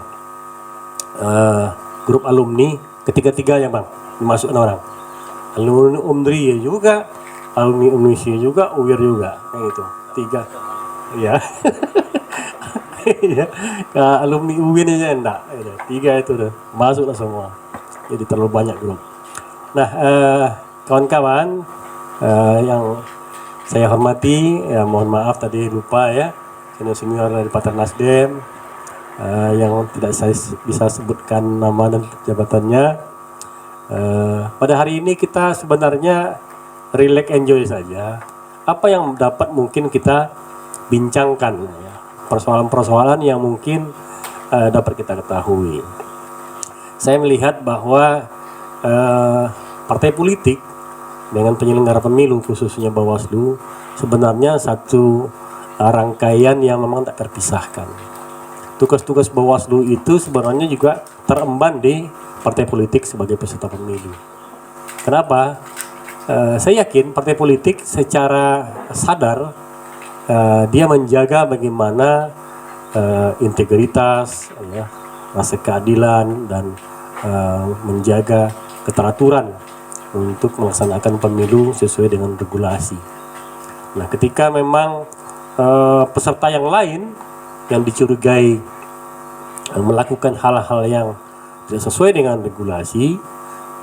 grup alumni ketiga-tiga ya Bang, dimasukkan orang. Alumni Undri juga, alumni Unisi juga, UIR juga, kayak gitu. 3 ya. Ya, alumni UIN aja enggak, 3 itu udah masuklah semua. Jadi terlalu banyak grup. Nah, kawan-kawan yang saya hormati, ya mohon maaf tadi lupa ya, senior dari Partai Nasdem yang tidak saya bisa sebutkan nama dan jabatannya. Pada hari ini kita sebenarnya relax, enjoy saja. Apa yang dapat mungkin kita bincangkan ya, persoalan-persoalan yang mungkin dapat kita ketahui. Saya melihat bahwa partai politik dengan penyelenggara pemilu khususnya Bawaslu sebenarnya satu rangkaian yang memang tak terpisahkan. Tugas-tugas Bawaslu itu sebenarnya juga teremban di partai politik sebagai peserta pemilu. Kenapa? Saya yakin partai politik secara sadar dia menjaga bagaimana integritas, ya, rasa keadilan, dan menjaga keteraturan untuk melaksanakan pemilu sesuai dengan regulasi. Nah, ketika memang peserta yang lain yang dicurigai melakukan hal-hal yang tidak sesuai dengan regulasi,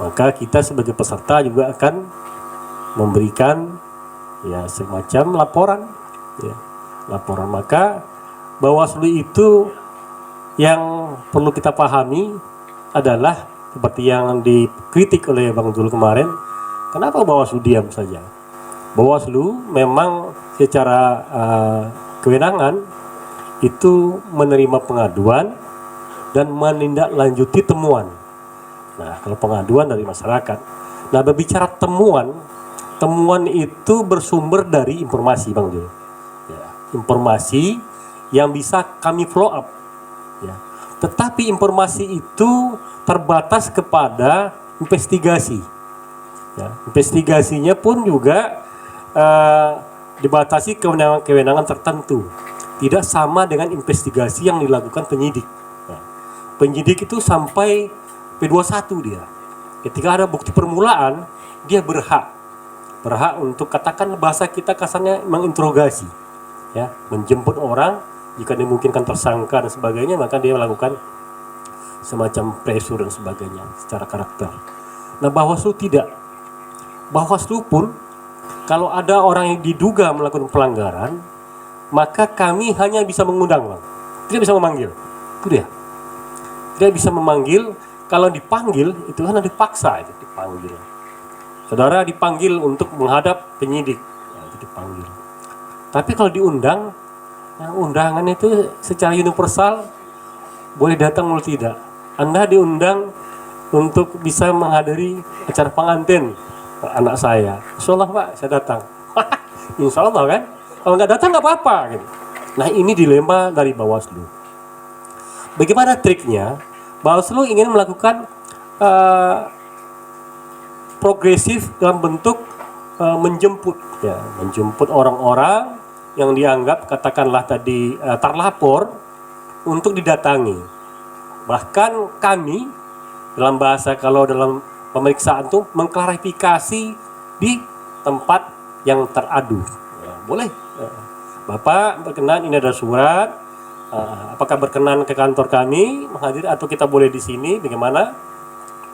maka kita sebagai peserta juga akan memberikan ya semacam laporan, ya, laporan. Maka Bawaslu itu yang perlu kita pahami adalah seperti yang dikritik oleh Bang Dul kemarin, kenapa Bawaslu diam saja? Bawaslu memang secara kewenangan itu menerima pengaduan dan menindaklanjuti temuan. Nah, kalau pengaduan dari masyarakat. Nah, berbicara temuan itu bersumber dari informasi, Bang Jul. Ya, informasi yang bisa kami follow up. Ya. Tetapi informasi itu terbatas kepada investigasi. Ya, investigasinya pun juga dibatasi kewenangan-kewenangan tertentu. Tidak sama dengan investigasi yang dilakukan penyidik. Ya. Penyidik itu sampai P21 dia. Ketika ada bukti permulaan, dia berhak untuk, katakan bahasa kita kasarnya, menginterogasi, ya, menjemput orang jika dimungkinkan tersangka dan sebagainya, maka dia melakukan semacam pressure dan sebagainya secara karakter. Nah, Bawaslu tidak. Bawaslu pun kalau ada orang yang diduga melakukan pelanggaran, maka kami hanya bisa mengundang, Bang. Tidak bisa memanggil. Itu dia. Tidak bisa memanggil. Kalau dipanggil itu kan dipaksa, itu dipanggil. Saudara dipanggil untuk menghadap penyidik, ya, itu dipanggil. Tapi kalau diundang, ya, undangan itu secara universal boleh datang boleh tidak. Anda diundang untuk bisa menghadiri acara pengantin anak saya. Insya Allah Pak, saya datang. Insya Allah kan. Kalau nggak datang nggak apa-apa. Gitu. Nah, ini dilema dari Bawaslu. Bagaimana triknya? Bawaslu ingin melakukan progresif dalam bentuk menjemput, ya, menjemput orang-orang yang dianggap, katakanlah tadi, terlapor untuk didatangi. Bahkan kami dalam bahasa, kalau dalam pemeriksaan itu, mengklarifikasi di tempat yang teradu. Ya, boleh, Bapak berkenan, ini ada surat, apakah berkenan ke kantor kami menghadiri, atau kita boleh di sini, bagaimana?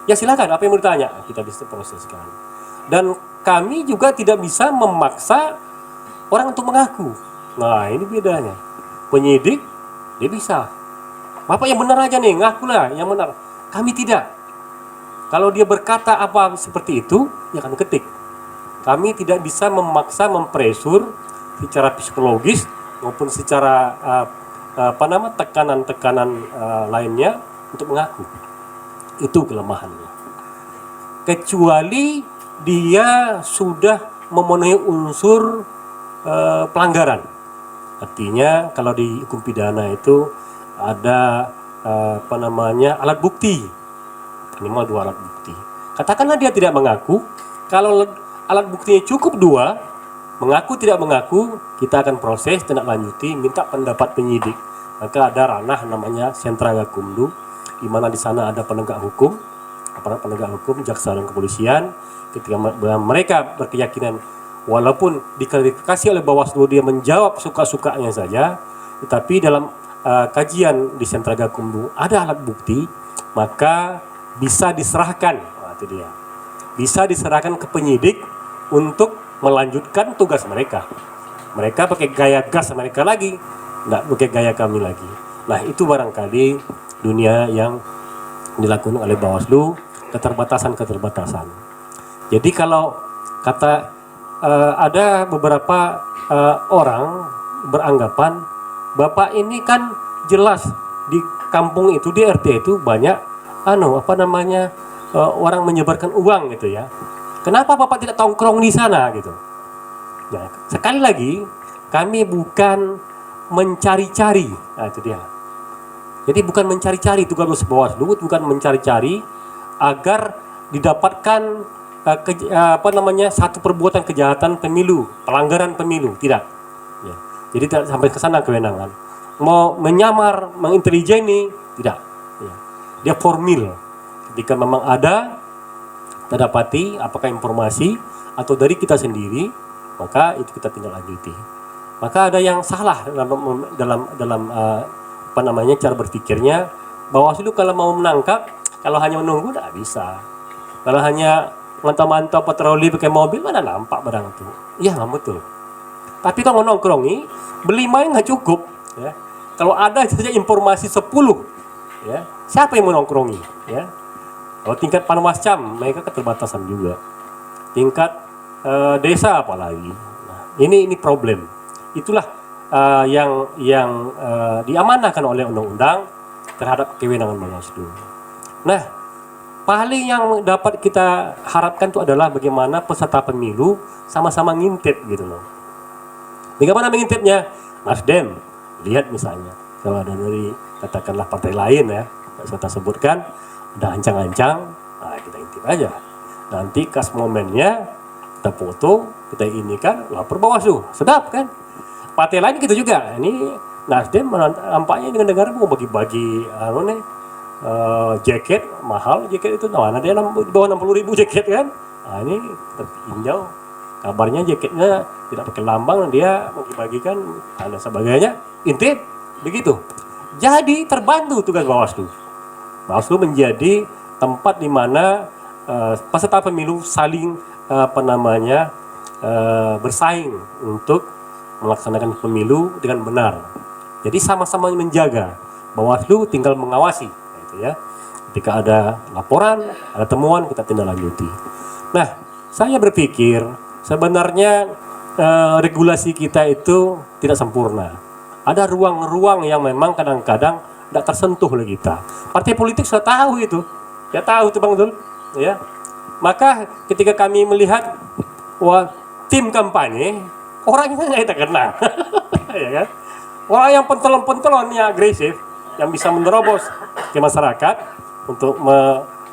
Ya silakan, apa yang mau ditanya, kita bisa proseskan. Dan kami juga tidak bisa memaksa orang untuk mengaku. Nah, ini bedanya. Penyidik, dia bisa. Bapak yang benar aja nih, ngakulah yang benar. Kami tidak. Kalau dia berkata apa seperti itu, ya kami ketik. Kami tidak bisa memaksa, mempresur secara psikologis maupun secara tekanan-tekanan lainnya untuk mengaku. Itu kelemahannya. Kecuali dia sudah memenuhi unsur pelanggaran. Artinya kalau di hukum pidana itu ada alat bukti, minimal 2 alat bukti. Katakanlah dia tidak mengaku, kalau alat buktinya cukup 2, mengaku tidak mengaku, kita akan proses tindak lanjuti, minta pendapat penyidik. Maka ada ranah namanya sentra gakumdu, di mana di sana ada penegak hukum, aparat penegak hukum, jaksa dan kepolisian. Ketika mereka berkeyakinan, walaupun diklarifikasi oleh Bawaslu dia menjawab suka-sukanya saja, tetapi dalam kajian di sentra gakumdu ada alat bukti, maka bisa diserahkan. Nah, itu dia. Bisa diserahkan ke penyidik untuk melanjutkan tugas mereka. Mereka pakai gaya gas mereka lagi, nggak pakai gaya kami lagi. Nah, itu barangkali dunia yang dilakukan oleh Bawaslu, keterbatasan. Jadi kalau kata ada beberapa orang beranggapan, Bapak ini kan jelas di kampung itu, di RT itu banyak orang menyebarkan uang gitu ya. Kenapa Bapak tidak tongkrong di sana gitu? Ya, sekali lagi kami bukan mencari-cari. Nah, itu dia. Jadi bukan mencari-cari, tugas Bawaslu bukan mencari-cari agar didapatkan satu perbuatan kejahatan pemilu, pelanggaran pemilu, tidak. Ya. Jadi tidak sampai ke sana kewenangan. Mau menyamar, mengintelijeni, tidak. Ya. Dia formil. Ketika memang ada, kita dapati apakah informasi atau dari kita sendiri, maka itu kita tindak lanjuti. Maka ada yang salah dalam cara berpikirnya. Bawaslu kalau mau menangkap, kalau hanya menunggu tidak bisa. Kalau hanya mantau-mantau patroli pakai mobil, mana nampak barang itu. Iya, betul. Tapi kalau nongkrongi, beli main nggak cukup. Ya. Kalau ada saja informasi 10, ya, siapa yang mau nongkrongi? Ya. Kalau tingkat panwascam, mereka keterbatasan juga. Tingkat desa apalagi. Nah, ini problem. Itulah yang diamanahkan oleh undang-undang terhadap kewenangan Bawaslu. Nah, paling yang dapat kita harapkan itu adalah bagaimana peserta pemilu sama-sama ngintip gitu loh. Bagaimana mengintipnya? Nasdem, lihat misalnya, kalau ada dari katakanlah partai lain ya, saya sebutkan, ada ancang-ancang, nah kita intip aja. Nanti kas momennya, kita foto, kita ini kan, lapor Bawaslu, sedap kan? Partai lain gitu juga. Ini Nasdem nampaknya dengan negara mau bagi-bagi jaket mahal, jaket itu mana dia di bawah 60.000 jaket kan. Nah ini tertinjau, kabarnya jaketnya tidak pakai lambang, dia mau dibagikan dan sebagainya, intip begitu. Jadi terbantu tugas Bawaslu. Bawaslu menjadi tempat di mana peserta pemilu saling bersaing untuk melaksanakan pemilu dengan benar. Jadi sama-sama menjaga. Bawaslu tinggal mengawasi, gitu ya. Ketika ada laporan, ada temuan, kita tindak lanjuti. Nah, saya berpikir sebenarnya regulasi kita itu tidak sempurna. Ada ruang-ruang yang memang kadang-kadang tidak tersentuh oleh kita. Partai politik sudah tahu itu, ya tahu itu Bang Zul, ya. Maka ketika kami melihat tim kampanye, orangnya nggak kita kenal, ya kan? Orang yang pentelon-pentelon, yang agresif, yang bisa menerobos ke masyarakat untuk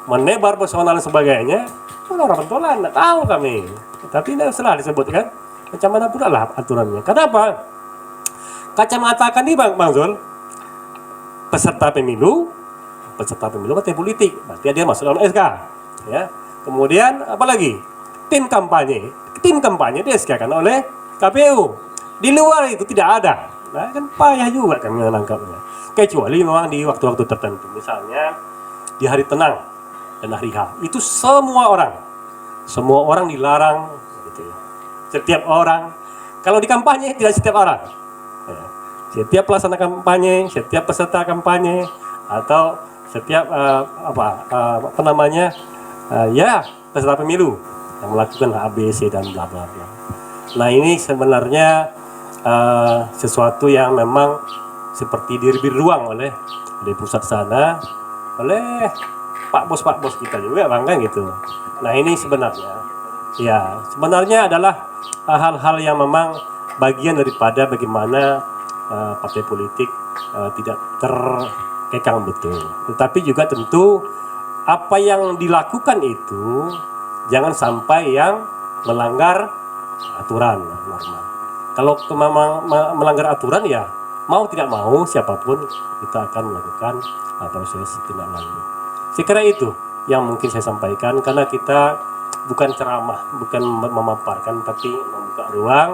menebar pesona dan sebagainya, orang pentolan, nggak tahu kami. Tapi tidak usah disebutkan, macam mana pula lah aturannya. Kenapa? Kacamata kan nih Bang Zul, peserta pemilu partai politik, berarti dia masuk dalam SK, ya. Kemudian apalagi tim kampanye di-SK-kan oleh KPU. Di luar itu tidak ada. Nah kan payah juga kami menangkapnya. Kecuali memang di waktu-waktu tertentu, misalnya di hari tenang dan hari H, itu semua orang dilarang, gitu ya. Setiap orang. Kalau di kampanye tidak setiap orang. Ya. Setiap pelaksana kampanye, setiap peserta kampanye, atau setiap peserta pemilu yang melakukan ABC dan bla bla bla. Nah ini sebenarnya sesuatu yang memang seperti diberi ruang oleh pusat sana, oleh pak bos kita juga Bang, kan gitu. Nah ini sebenarnya adalah hal-hal yang memang bagian daripada bagaimana partai politik tidak terkekang betul. Tetapi juga tentu apa yang dilakukan itu jangan sampai yang melanggar aturan norma. Kalau memang melanggar aturan, ya mau tidak mau siapapun kita akan melakukan proses tindak lanjut. Saya kira itu yang mungkin saya sampaikan, karena kita bukan ceramah, bukan memaparkan, tapi membuka ruang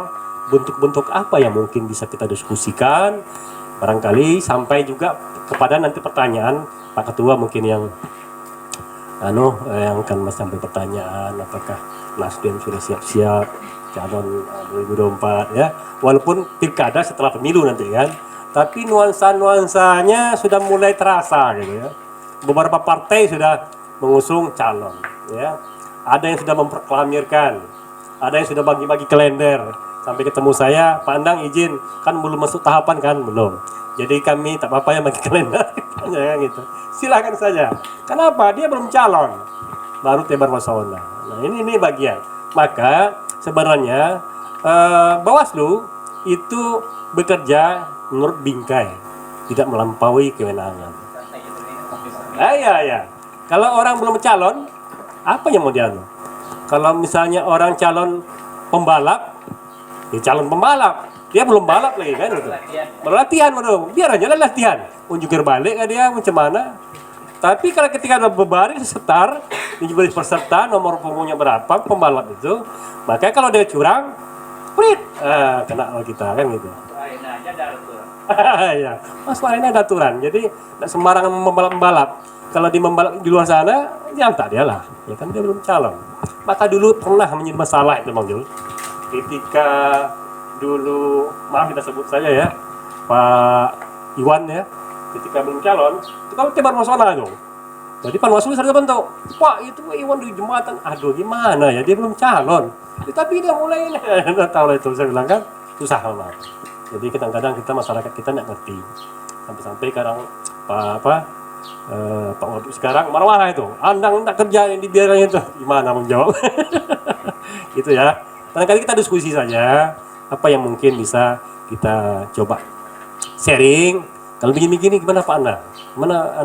bentuk-bentuk apa yang mungkin bisa kita diskusikan, barangkali sampai juga kepada nanti pertanyaan Pak Ketua mungkin yang akan sampai pertanyaan, apakah Nasdem sudah siap-siap calon 2024 ya, walaupun pilkada setelah pemilu nanti kan, tapi nuansanya sudah mulai terasa gitu ya. Beberapa partai sudah mengusung calon ya, ada yang sudah memproklamirkan, ada yang sudah bagi-bagi kalender. Sampai ketemu saya, Pak Andang izin, kan belum masuk tahapan kan, belum. Jadi kami tak apa-apa yang bagi kalender, ya gitu. Silakan saja. Kenapa? Dia belum calon, baru tebar wasona. Nah ini bagian. Maka sebenarnya Bawaslu itu bekerja menurut bingkai, tidak melampaui kewenangan. Ya. Kalau orang belum calon, apa yang mau dianu? Kalau misalnya orang calon pembalap, ya calon pembalap, dia belum balap lagi kan itu. Berlatihan biar aja lah latihan. Unjukir balik kan dia macam mana. Tapi kalau ketika ada berbaris start, diberi peserta nomor punggungnya berapa pembalap itu, maka kalau dia curang, kena kita kan gitu. Ya, Mas lainnya ada aturan. Jadi tidak sembarangan membalap. Kalau di membalap di luar sana, jangan dia lah. Ya kan dia belum calon. Maka dulu pernah menjadi masalah itu Bang Jul. Ketika dulu, maaf kita sebut saja ya, Pak Iwan ya, ketika belum calon, itu kan tebar wasona dong. Jadi Panwaslu sudah bentuk, Pak itu Iwan di jembatan, aduh gimana ya, dia belum calon. Tapi dia mulai ini, nggak tahu lah itu, saya bilang kan, susah memang. Jadi kadang-kadang kita masyarakat kita nggak ngerti. Sampai-sampai kadang Pak Waduh sekarang marah-marah itu, Andang tak kerja yang dibiarkan itu, gimana menjawab? Gitu ya. Kadang-kadang kita diskusi saja, apa yang mungkin bisa kita coba sharing. Kalau begini-begini gimana Pak Anda? Mana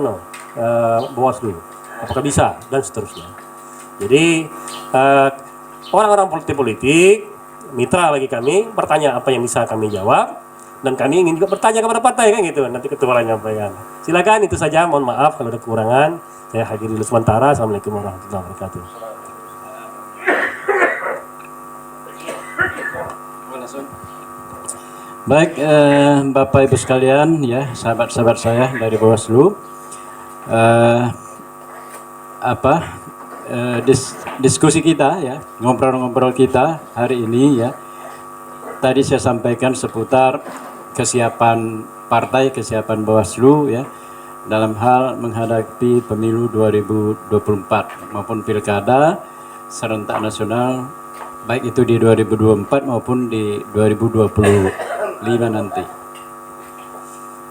Bawaslu? Apakah bisa? Dan seterusnya. Jadi orang-orang politik, mitra lagi kami bertanya apa yang bisa kami jawab. dan kami ingin juga bertanya kepada partai kan gitu. Nanti ketua lain nyampaikan. Silakan, itu saja. Mohon maaf kalau ada kekurangan. Saya hadir dulu sementara. Assalamualaikum warahmatullahi wabarakatuh. Baik, Bapak Ibu sekalian, ya sahabat-sahabat saya dari Bawaslu, diskusi kita, ya ngobrol-ngobrol kita hari ini, ya tadi saya sampaikan seputar kesiapan partai, kesiapan Bawaslu, ya dalam hal menghadapi pemilu 2024 maupun pilkada serentak nasional, baik itu di 2024 maupun di 2025 nanti.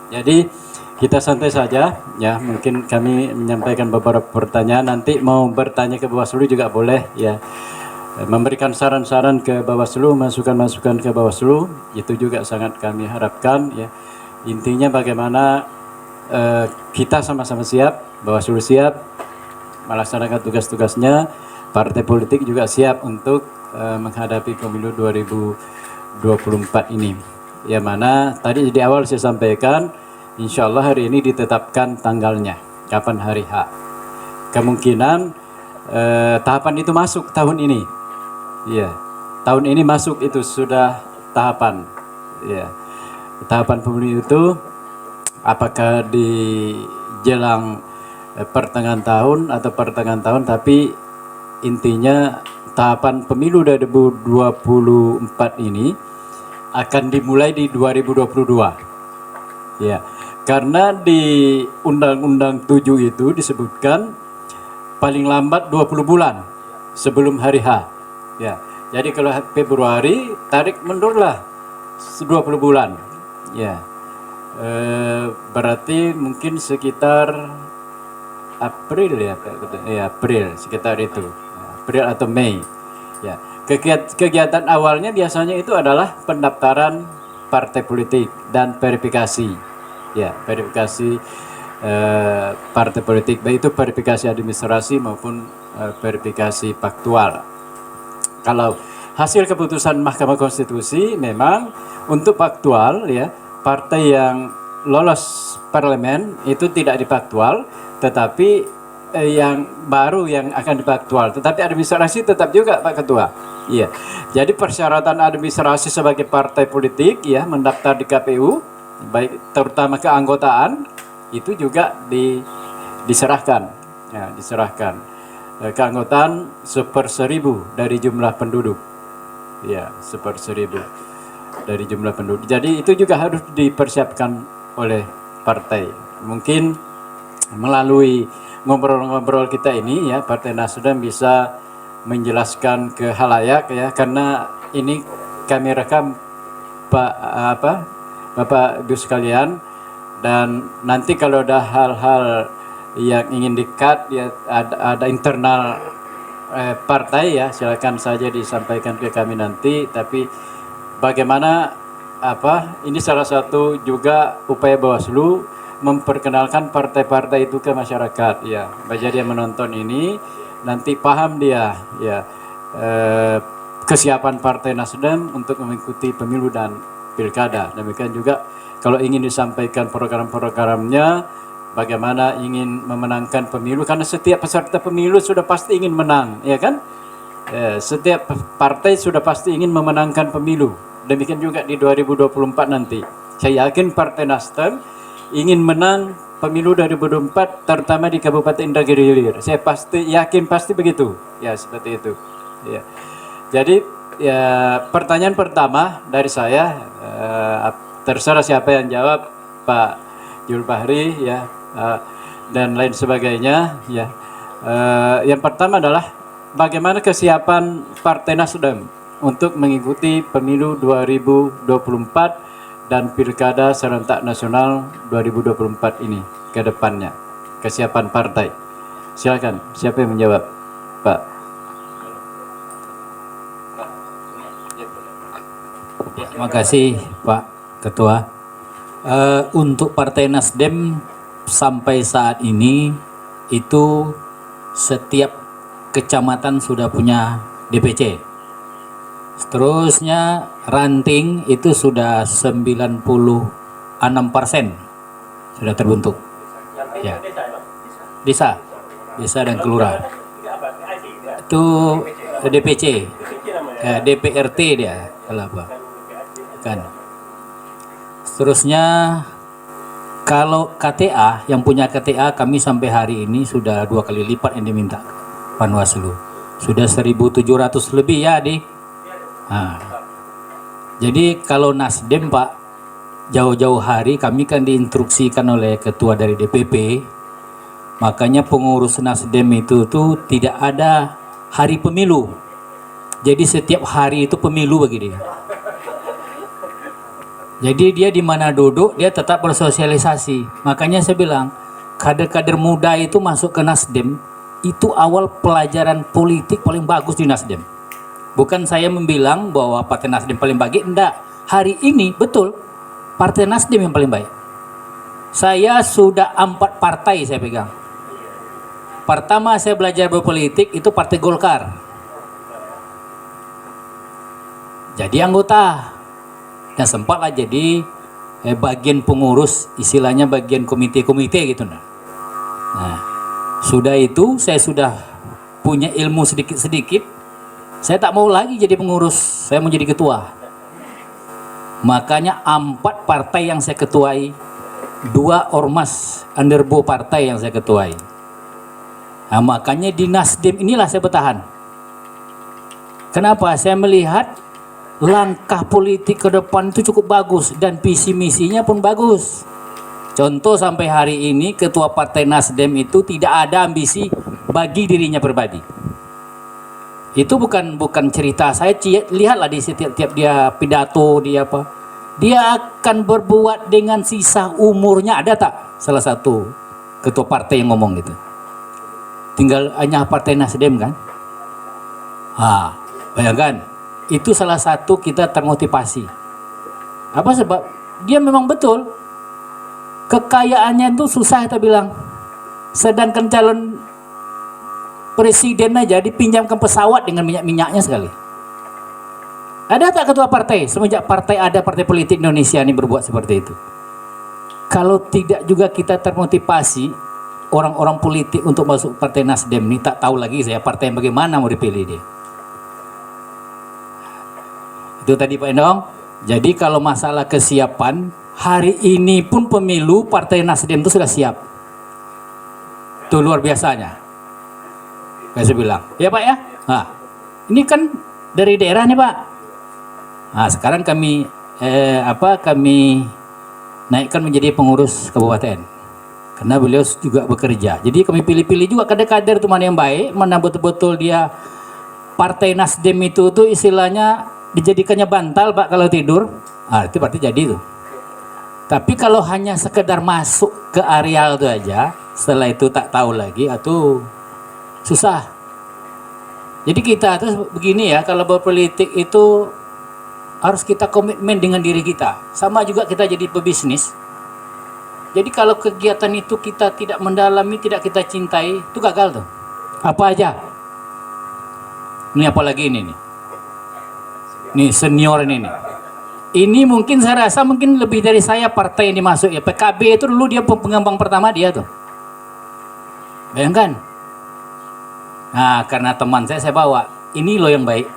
Jadi kita santai saja, ya mungkin kami menyampaikan beberapa pertanyaan, nanti mau bertanya ke Bawaslu juga boleh, ya memberikan saran-saran ke Bawaslu, masukan-masukan ke Bawaslu, itu juga sangat kami harapkan, ya intinya bagaimana kita sama-sama siap, Bawaslu siap melaksanakan tugas-tugasnya, partai politik juga siap untuk menghadapi pemilu 2024 ini. Ya mana tadi di awal saya sampaikan, insya Allah hari ini ditetapkan tanggalnya, kapan hari H. Kemungkinan tahapan itu masuk tahun ini. Ya, tahun ini masuk itu sudah tahapan. Ya, tahapan pemilu itu apakah di jelang pertengahan tahun atau pertengahan tahun, tapi intinya tahapan pemilu 2024 ini akan dimulai di 2022. Ya, karena di Undang-Undang 7 itu disebutkan paling lambat 20 bulan sebelum hari H. Ya, jadi kalau Februari tarik mundurlah 20 bulan. Ya, berarti mungkin sekitar April, ya, April sekitar itu, April atau Mei. Ya, kegiatan awalnya biasanya itu adalah pendaftaran partai politik dan verifikasi, ya verifikasi partai politik, baik itu verifikasi administrasi maupun verifikasi faktual. Kalau hasil keputusan Mahkamah Konstitusi memang untuk faktual, ya partai yang lolos parlemen itu tidak difaktual, tetapi yang baru yang akan difaktual, tetapi administrasi tetap juga Pak Ketua. Iya. Jadi persyaratan administrasi sebagai partai politik, ya mendaftar di KPU, baik terutama keanggotaan itu juga diserahkan, ya diserahkan. Keanggotaan 1/1000 dari jumlah penduduk, ya 1/1000 dari jumlah penduduk. Jadi itu juga harus dipersiapkan oleh partai. Mungkin melalui ngobrol-ngobrol kita ini, ya Partai Nasdem bisa menjelaskan ke halayak, ya karena ini kami rekam Bapak Ibu sekalian, dan nanti kalau ada hal-hal yang ingin di-cut, ya ada internal partai, ya silakan saja disampaikan ke kami nanti. Tapi bagaimana ini salah satu juga upaya Bawaslu memperkenalkan partai-partai itu ke masyarakat, ya. Jadi yang menonton ini nanti paham dia, ya kesiapan Partai Nasdem untuk mengikuti pemilu dan pilkada. Demikian juga kalau ingin disampaikan program-programnya, bagaimana ingin memenangkan pemilu, karena setiap peserta pemilu sudah pasti ingin menang, ya kan? Setiap partai sudah pasti ingin memenangkan pemilu. Demikian juga di 2024 nanti. Saya yakin Partai Nasdem ingin menang pemilu 2024, terutama di Kabupaten Indragiri Hilir. Saya yakin pasti begitu. Ya, seperti itu. Ya. Jadi, ya pertanyaan pertama dari saya, terserah siapa yang jawab, Pak Jul Bahri, ya, dan lain sebagainya. Ya. Yang pertama adalah bagaimana kesiapan Partai Nasdem untuk mengikuti pemilu 2024 dan pilkada serentak nasional 2024 ini ke depannya, kesiapan partai. Silakan, siapa yang menjawab, Pak? Terima kasih Pak Ketua. Untuk Partai Nasdem sampai saat ini itu setiap kecamatan sudah punya DPC. Seterusnya ranting itu sudah 96% sudah terbentuk. Ya. Desa dan kelurahan. Itu DPC, DPRT dia kalau apa. Kan. Seterusnya kalau KTA, yang punya KTA kami sampai hari ini sudah 2 kali lipat yang diminta Panwaslu. Sudah 1.700 lebih ya, Dik. Nah, jadi kalau Nasdem Pak, jauh-jauh hari kami kan diinstruksikan oleh ketua dari DPP, makanya pengurus Nasdem itu tuh tidak ada hari pemilu. Jadi setiap hari itu pemilu bagi dia. Jadi dia di mana duduk dia tetap bersosialisasi. Makanya saya bilang kader-kader muda itu masuk ke Nasdem itu awal pelajaran politik paling bagus di Nasdem. Bukan saya membilang bahwa Partai Nasdem paling baik, enggak. Hari ini betul Partai Nasdem yang paling baik. Saya sudah 4 partai saya pegang. Pertama saya belajar berpolitik itu Partai Golkar. Jadi anggota. Dan sempatlah jadi bagian pengurus, istilahnya bagian komite-komite gitu. Nah, sudah itu saya sudah punya ilmu sedikit-sedikit. Saya tak mau lagi jadi pengurus, saya mau jadi ketua. Makanya 4 partai yang saya ketuai, 2 ormas underbo partai yang saya ketuai. Nah, makanya di Nasdem inilah saya bertahan. Kenapa? Saya melihat langkah politik ke depan itu cukup bagus dan visi misinya pun bagus. Contoh sampai hari ini ketua Partai Nasdem itu tidak ada ambisi bagi dirinya pribadi. Itu bukan cerita saya, lihatlah di setiap dia pidato dia apa. Dia akan berbuat dengan sisa umurnya, ada tak salah satu ketua partai yang ngomong gitu. Tinggal hanya Partai Nasdem kan. Bayangkan, itu salah satu kita termotivasi. Apa sebab? Dia memang betul kekayaannya itu susah kita bilang. Sedangkan calon presiden aja dipinjamkan pesawat dengan minyak-minyaknya sekali. Ada tak ketua partai semenjak partai ada, partai politik Indonesia ini berbuat seperti itu? Kalau tidak juga kita termotivasi orang-orang politik untuk masuk Partai Nasdem ini, tak tahu lagi saya partai yang bagaimana mau dipilih dia. Itu tadi Pak Endong. Jadi kalau masalah kesiapan, hari ini pun pemilu Partai Nasdem itu sudah siap. Itu luar biasanya. Saya bilang, ya Pak ya. Nah, ini kan dari daerah nih Pak. Nah, sekarang kami kami naikkan menjadi pengurus kabupaten. Karena beliau juga bekerja. Jadi kami pilih-pilih juga kader-kader itu mana yang baik, mana betul-betul dia Partai Nasdem itu tuh istilahnya dijadikannya bantal Pak kalau tidur. Itu berarti jadi itu. Tapi kalau hanya sekedar masuk ke areal itu aja, setelah itu tak tahu lagi, atau susah. Jadi kita terus begini ya, kalau berpolitik itu harus kita komitmen dengan diri kita. Sama juga kita jadi pebisnis. Jadi kalau kegiatan itu kita tidak mendalami, tidak kita cintai, itu gagal tuh. Apa aja? Ini apalagi ini nih. Nih senior ini nih. Ini mungkin saya rasa mungkin lebih dari saya partai yang dimasuk ya. PKB itu dulu dia pengembang pertama dia tuh. Bayangkan. Nah, karena teman saya bawa, ini loh yang baik.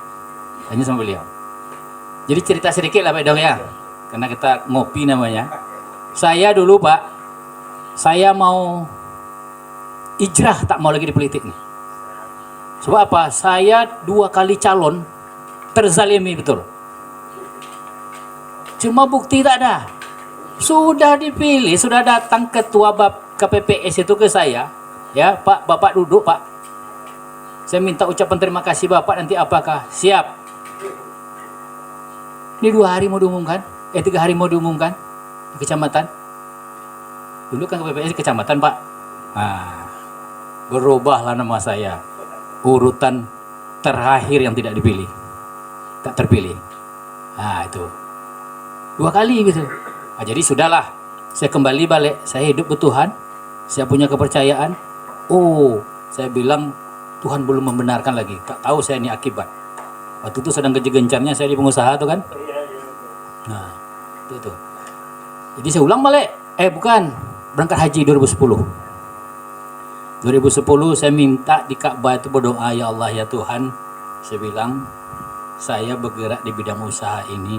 Tanya sama beliau. Jadi cerita sedikit lah Pak Dong ya. Karena kita ngopi namanya. Saya dulu Pak, saya mau hijrah, tak mau lagi di politik nih. Sebab apa? Saya 2 kali calon, terzalimi betul. Cuma bukti tak ada. Sudah dipilih, sudah datang ketua KPPS itu ke saya. Ya Pak, Bapak duduk Pak. Saya minta ucapan terima kasih Bapak, nanti apakah? Siap. Ini 2 hari mau diumumkan, 3 hari mau diumumkan di kecamatan. Dulu kan KPPS kecamatan Pak. Nah, berubahlah nama saya. Urutan terakhir yang tidak dipilih. Tak terpilih. Nah itu. 2 kali gitu. Nah, jadi sudahlah. Saya kembali balik. Saya hidup bertuhan. Saya punya kepercayaan. Saya bilang Tuhan belum membenarkan lagi. Tak tahu saya ini akibat. Waktu itu sedang gencar-gencarnya saya di pengusaha tuh kan. Nah, itu tuh. Jadi saya ulang balik. Bukan, berangkat haji 2010. 2010 saya minta di Ka'bah itu berdoa, ya Allah ya Tuhan, saya bilang saya bergerak di bidang usaha ini.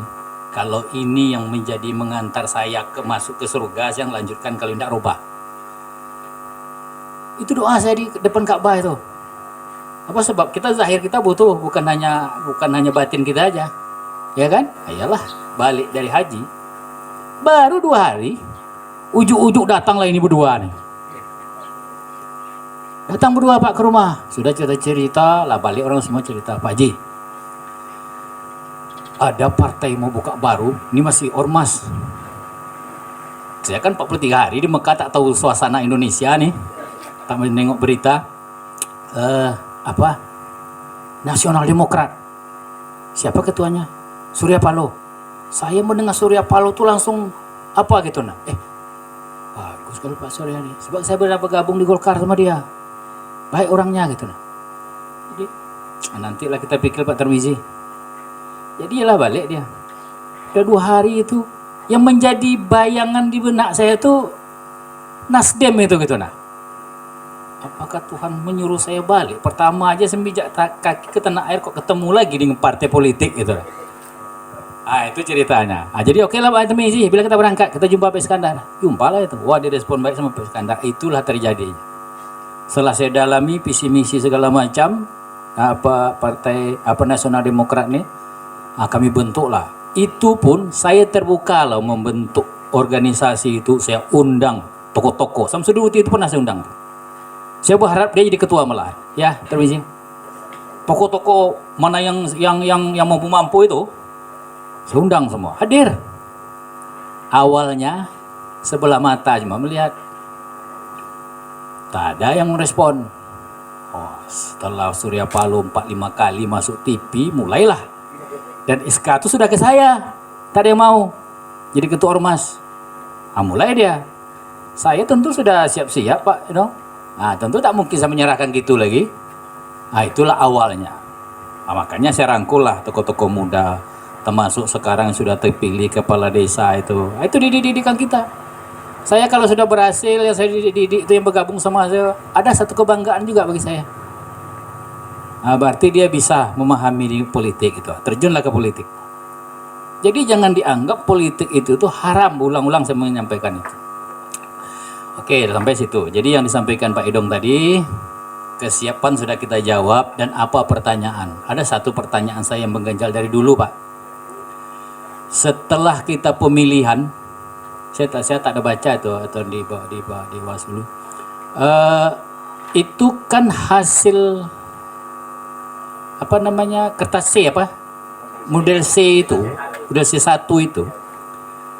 Kalau ini yang menjadi mengantar saya masuk ke surga, saya lanjutkan, kalau tidak rubah. Itu doa saya di depan Ka'bah itu. Apa sebab kita zahir kita butuh, bukan hanya batin kita aja, ya kan? Ayolah, balik dari haji, baru 2 hari, ujuk-ujuk datanglah ini berdua nih. Datang berdua Pak ke rumah, sudah cerita-cerita lah, balik orang semua cerita, Pak Haji, ada partai mau buka baru, ini masih ormas. Saya kan 43 hari di Mekah, tak tahu suasana Indonesia nih, tak menengok berita. Nasional Demokrat. Siapa ketuanya? Surya Paloh. Saya mendengar Surya Paloh tuh langsung apa gitu nah. Bagus kalau Pak Surya nih. Sebab saya pernah bergabung di Golkar sama dia. Baik orangnya gitu nah. Jadi nantilah kita pikir Pak Tarmizi. Jadi ialah balik dia. Udah 2 hari itu yang menjadi bayangan di benak saya tuh Nasdem itu gitu nah. Apakah Tuhan menyuruh saya balik? Pertama aja semijak kaki ke tanah air kok ketemu lagi dengan partai politik gitu. Itu ceritanya. Jadi oke lah Pak Tarmizi, bila kita berangkat kita jumpa Pak Iskandar. Jumpalah itu. Wah, dia respon baik sama Pak Iskandar. Itulah terjadi. Setelah saya dalami visi misi segala macam, partai Nasional Demokrat nih, kami bentuklah. Itu pun saya terbuka loh membentuk organisasi itu. Saya undang tokoh-tokoh. Samsudin itu pernah saya undang. Saya berharap dia jadi ketua malah, ya Tarmizi. Tokoh-tokoh mana yang mampu itu, saya undang semua, hadir. Awalnya sebelah mata cuma melihat, tak ada yang merespon. Setelah Surya Paloh 4-5 kali masuk TV, mulailah. Dan SK itu sudah ke saya, tak ada yang mau jadi ketua ormas. Mulai dia. Saya tentu sudah siap-siap Pak, tentu tak mungkin saya menyerahkan gitu lagi. Itulah awalnya. Makanya saya rangkul lah tokoh-tokoh muda, termasuk sekarang yang sudah terpilih kepala desa itu. Itu didikan kita. Saya kalau sudah berhasil, yang saya didik itu yang bergabung sama saya, ada satu kebanggaan juga bagi saya. Berarti dia bisa memahami di politik itu, terjunlah ke politik. Jadi jangan dianggap politik itu tuh haram. Ulang-ulang saya menyampaikan itu. Oke, sampai situ. Jadi yang disampaikan Pak Idong tadi, kesiapan sudah kita jawab. Dan apa pertanyaan? Ada satu pertanyaan saya yang mengganjal dari dulu Pak. Setelah kita pemilihan, saya tak ada baca itu atau di Waslu. Itu kan hasil kertas C model C itu, model C1 itu.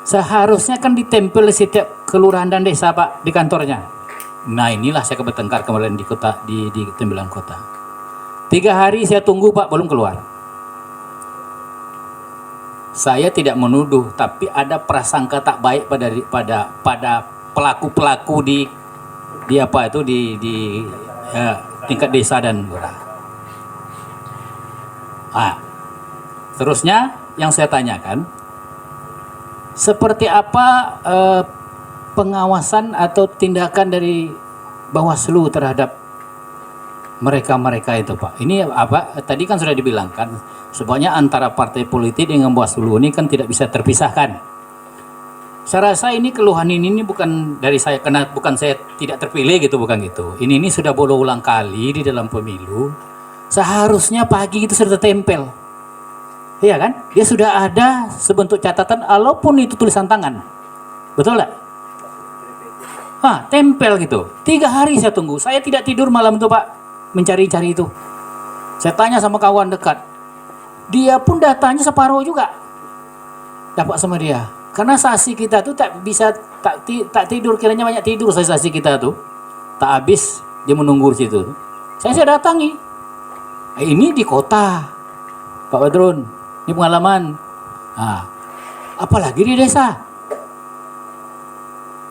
Seharusnya kan ditempel di setiap kelurahan dan desa Pak, di kantornya. Nah inilah saya bertengkar kemarin di kota, di tembelan kota. 3 hari saya tunggu Pak, belum keluar. Saya tidak menuduh, tapi ada prasangka tak baik pada pelaku-pelaku di tingkat desa dan lurah. Terusnya yang saya tanyakan, seperti apa pengawasan atau tindakan dari Bawaslu terhadap mereka itu Pak? Ini apa? Tadi kan sudah dibilangkan, sebenarnya antara partai politik dengan Bawaslu ini kan tidak bisa terpisahkan. Saya rasa ini keluhan ini bukan dari saya, karena bukan saya tidak terpilih gitu, bukan gitu. Ini sudah berulang kali di dalam pemilu. Seharusnya pagi itu sudah tertempel. Iya kan? Dia sudah ada sebentuk catatan, walaupun itu tulisan tangan. Betul nggak? Tempel gitu. 3 hari saya tunggu. Saya tidak tidur malam itu Pak, mencari-cari itu. Saya tanya sama kawan dekat. Dia pun datanya separuh juga. Dapat sama dia. Karena sasi kita tuh tak tak tidur, kiranya banyak tidur sasi kita tuh. Tak habis dia menunggu di situ. Saya datangi. Ini di kota, Pak Badrun. Ini pengalaman. Apalagi di desa.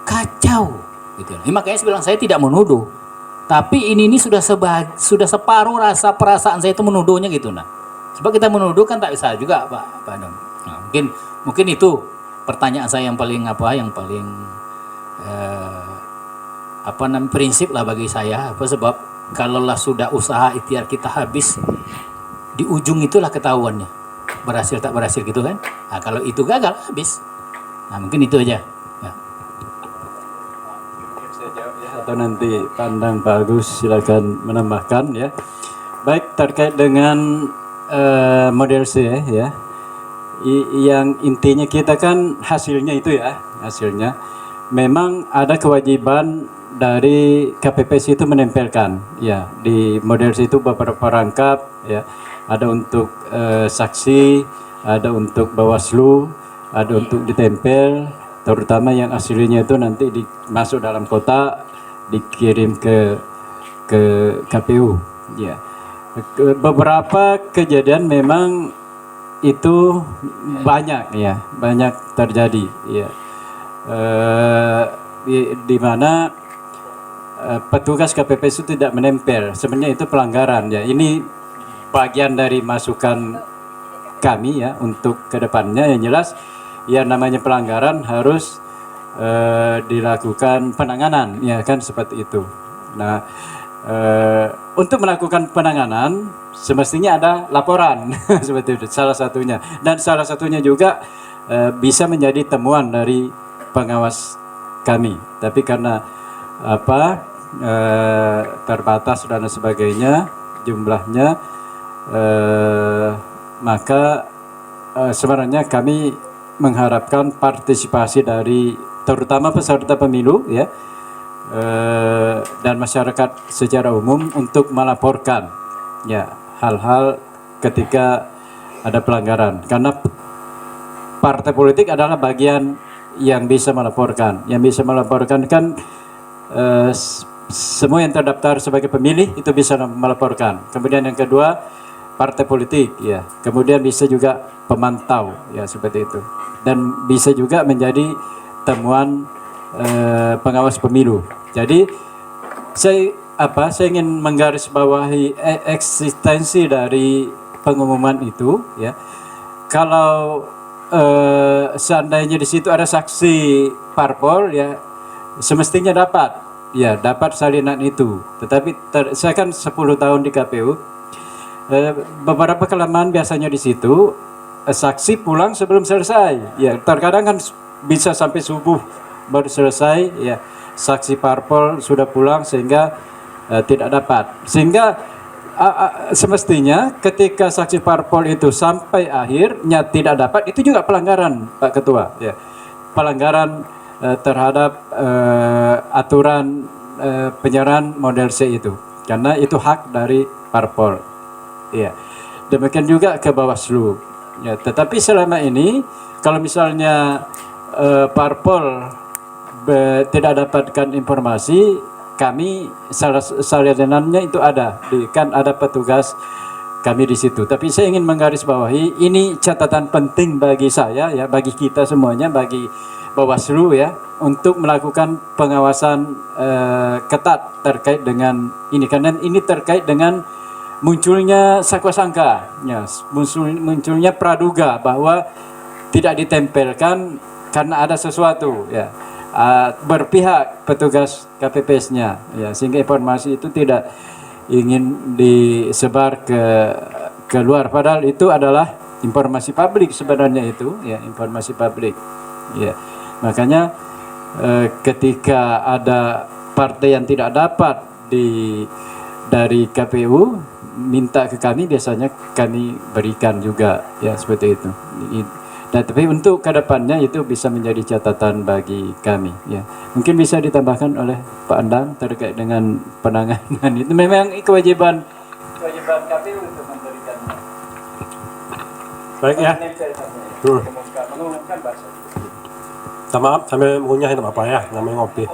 Kacau. Gitu. Makanya saya bilang saya tidak menuduh. Tapi ini sudah separuh rasa perasaan saya itu menuduhnya gitu nah. Sebab kita menuduh kan tak bisa juga Pak Adam. Nah, mungkin itu pertanyaan saya yang paling prinsip lah bagi saya. Sebab kalaulah sudah usaha ikhtiar kita habis, di ujung itulah ketahuannya berhasil tak berhasil gitu kan. Nah, kalau itu gagal habis. Nah, mungkin itu aja. Ya. Atau nanti pandang Pak Agus silakan menambahkan ya. Baik, terkait dengan model C ya. Yang intinya kita kan hasilnya itu ya, hasilnya memang ada kewajiban dari KPPS itu menempelkan ya di model C itu beberapa rangkap ya, ada untuk saksi, ada untuk Bawaslu, ada untuk ditempel, terutama yang aslinya itu nanti masuk dalam kotak dikirim ke KPU ya. Beberapa kejadian memang itu banyak terjadi ya, di mana petugas KPPS itu tidak menempel. Sebenarnya itu pelanggaran ya. Ini bagian dari masukan kami ya untuk kedepannya. Yang jelas ya, namanya pelanggaran harus dilakukan penanganan ya kan, seperti itu. Nah, untuk melakukan penanganan semestinya ada laporan seperti itu, salah satunya, dan salah satunya juga bisa menjadi temuan dari pengawas kami. Tapi karena terbatas dan sebagainya jumlahnya, maka sebenarnya kami mengharapkan partisipasi dari terutama peserta pemilu ya, dan masyarakat secara umum untuk melaporkan ya hal-hal ketika ada pelanggaran, karena partai politik adalah bagian yang bisa melaporkan. Yang bisa melaporkan kan semua yang terdaftar sebagai pemilih itu bisa melaporkan. Kemudian yang kedua partai politik ya, kemudian bisa juga pemantau ya, seperti itu, dan bisa juga menjadi temuan pengawas pemilu. Jadi saya ingin menggarisbawahi eksistensi dari pengumuman itu ya. Kalau seandainya di situ ada saksi parpol ya, semestinya dapat salinan itu. Tetapi saya kan 10 tahun di KPU, beberapa kelemahan biasanya di situ, saksi pulang sebelum selesai ya, terkadang kan bisa sampai subuh baru selesai ya, saksi parpol sudah pulang sehingga tidak dapat. Sehingga semestinya ketika saksi parpol itu sampai akhirnya tidak dapat, itu juga pelanggaran Pak Ketua ya, pelanggaran terhadap aturan penyerahan model C itu, karena itu hak dari parpol ya. Demikian juga ke Bawaslu ya. Tetapi selama ini kalau misalnya parpol tidak dapatkan informasi, kami salinannya itu kan ada petugas kami di situ. Tapi saya ingin menggarisbawahi, ini catatan penting bagi saya ya, bagi kita semuanya, bagi Bawaslu ya, untuk melakukan pengawasan ketat terkait dengan ini, karena ini terkait dengan munculnya sakwa-sangka ya, munculnya praduga bahwa tidak ditempelkan karena ada sesuatu ya, berpihak petugas KPPS-nya ya, sehingga informasi itu tidak ingin disebar ke luar, padahal itu adalah informasi publik sebenarnya, itu ya, informasi publik ya. Makanya ketika ada partai yang tidak dapat dari KPU minta ke kami, biasanya kami berikan juga ya, seperti itu. Nah, tapi untuk kedepannya itu bisa menjadi catatan bagi kami ya. Mungkin bisa ditambahkan oleh Pak Andang terkait dengan penanganan itu. Memang kewajiban KPU untuk memberikannya. Baik ya. Mengumumkan bahasa. Maaf sambil mengunyah itu apa ya, namanya ngopi.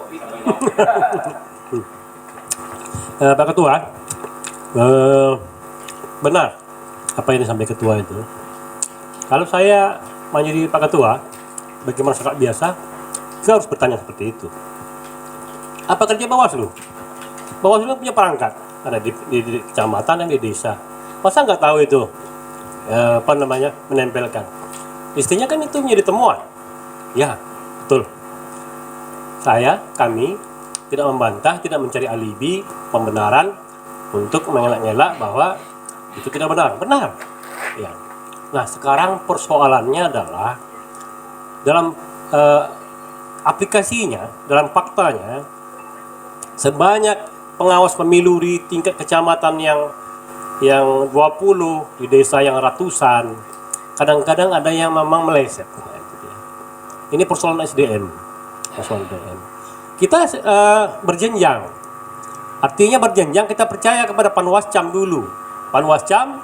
Pak Ketua, benar apa yang disampaikan Ketua itu. Kalau saya menjadi Pak Ketua, bagi masyarakat biasa, kita harus bertanya seperti itu. Apa kerja Bawaslu? Bawaslu punya perangkat, ada di kecamatan dan di desa. Masa nggak tahu itu menempelkan. Istrinya kan itu menjadi temuan. Ya, betul. Kami tidak membantah, tidak mencari alibi, pembenaran untuk mengelak-ngelak bahwa itu tidak benar. Benar. Ya. Nah, sekarang persoalannya adalah dalam aplikasinya, dalam faktanya, sebanyak pengawas pemilu di tingkat kecamatan yang 20, di desa yang ratusan, kadang-kadang ada yang memang meleset. Ini persoalan SDM. Kita berjenjang. Artinya berjenjang, kita percaya kepada Panwascam dulu. Panwascam,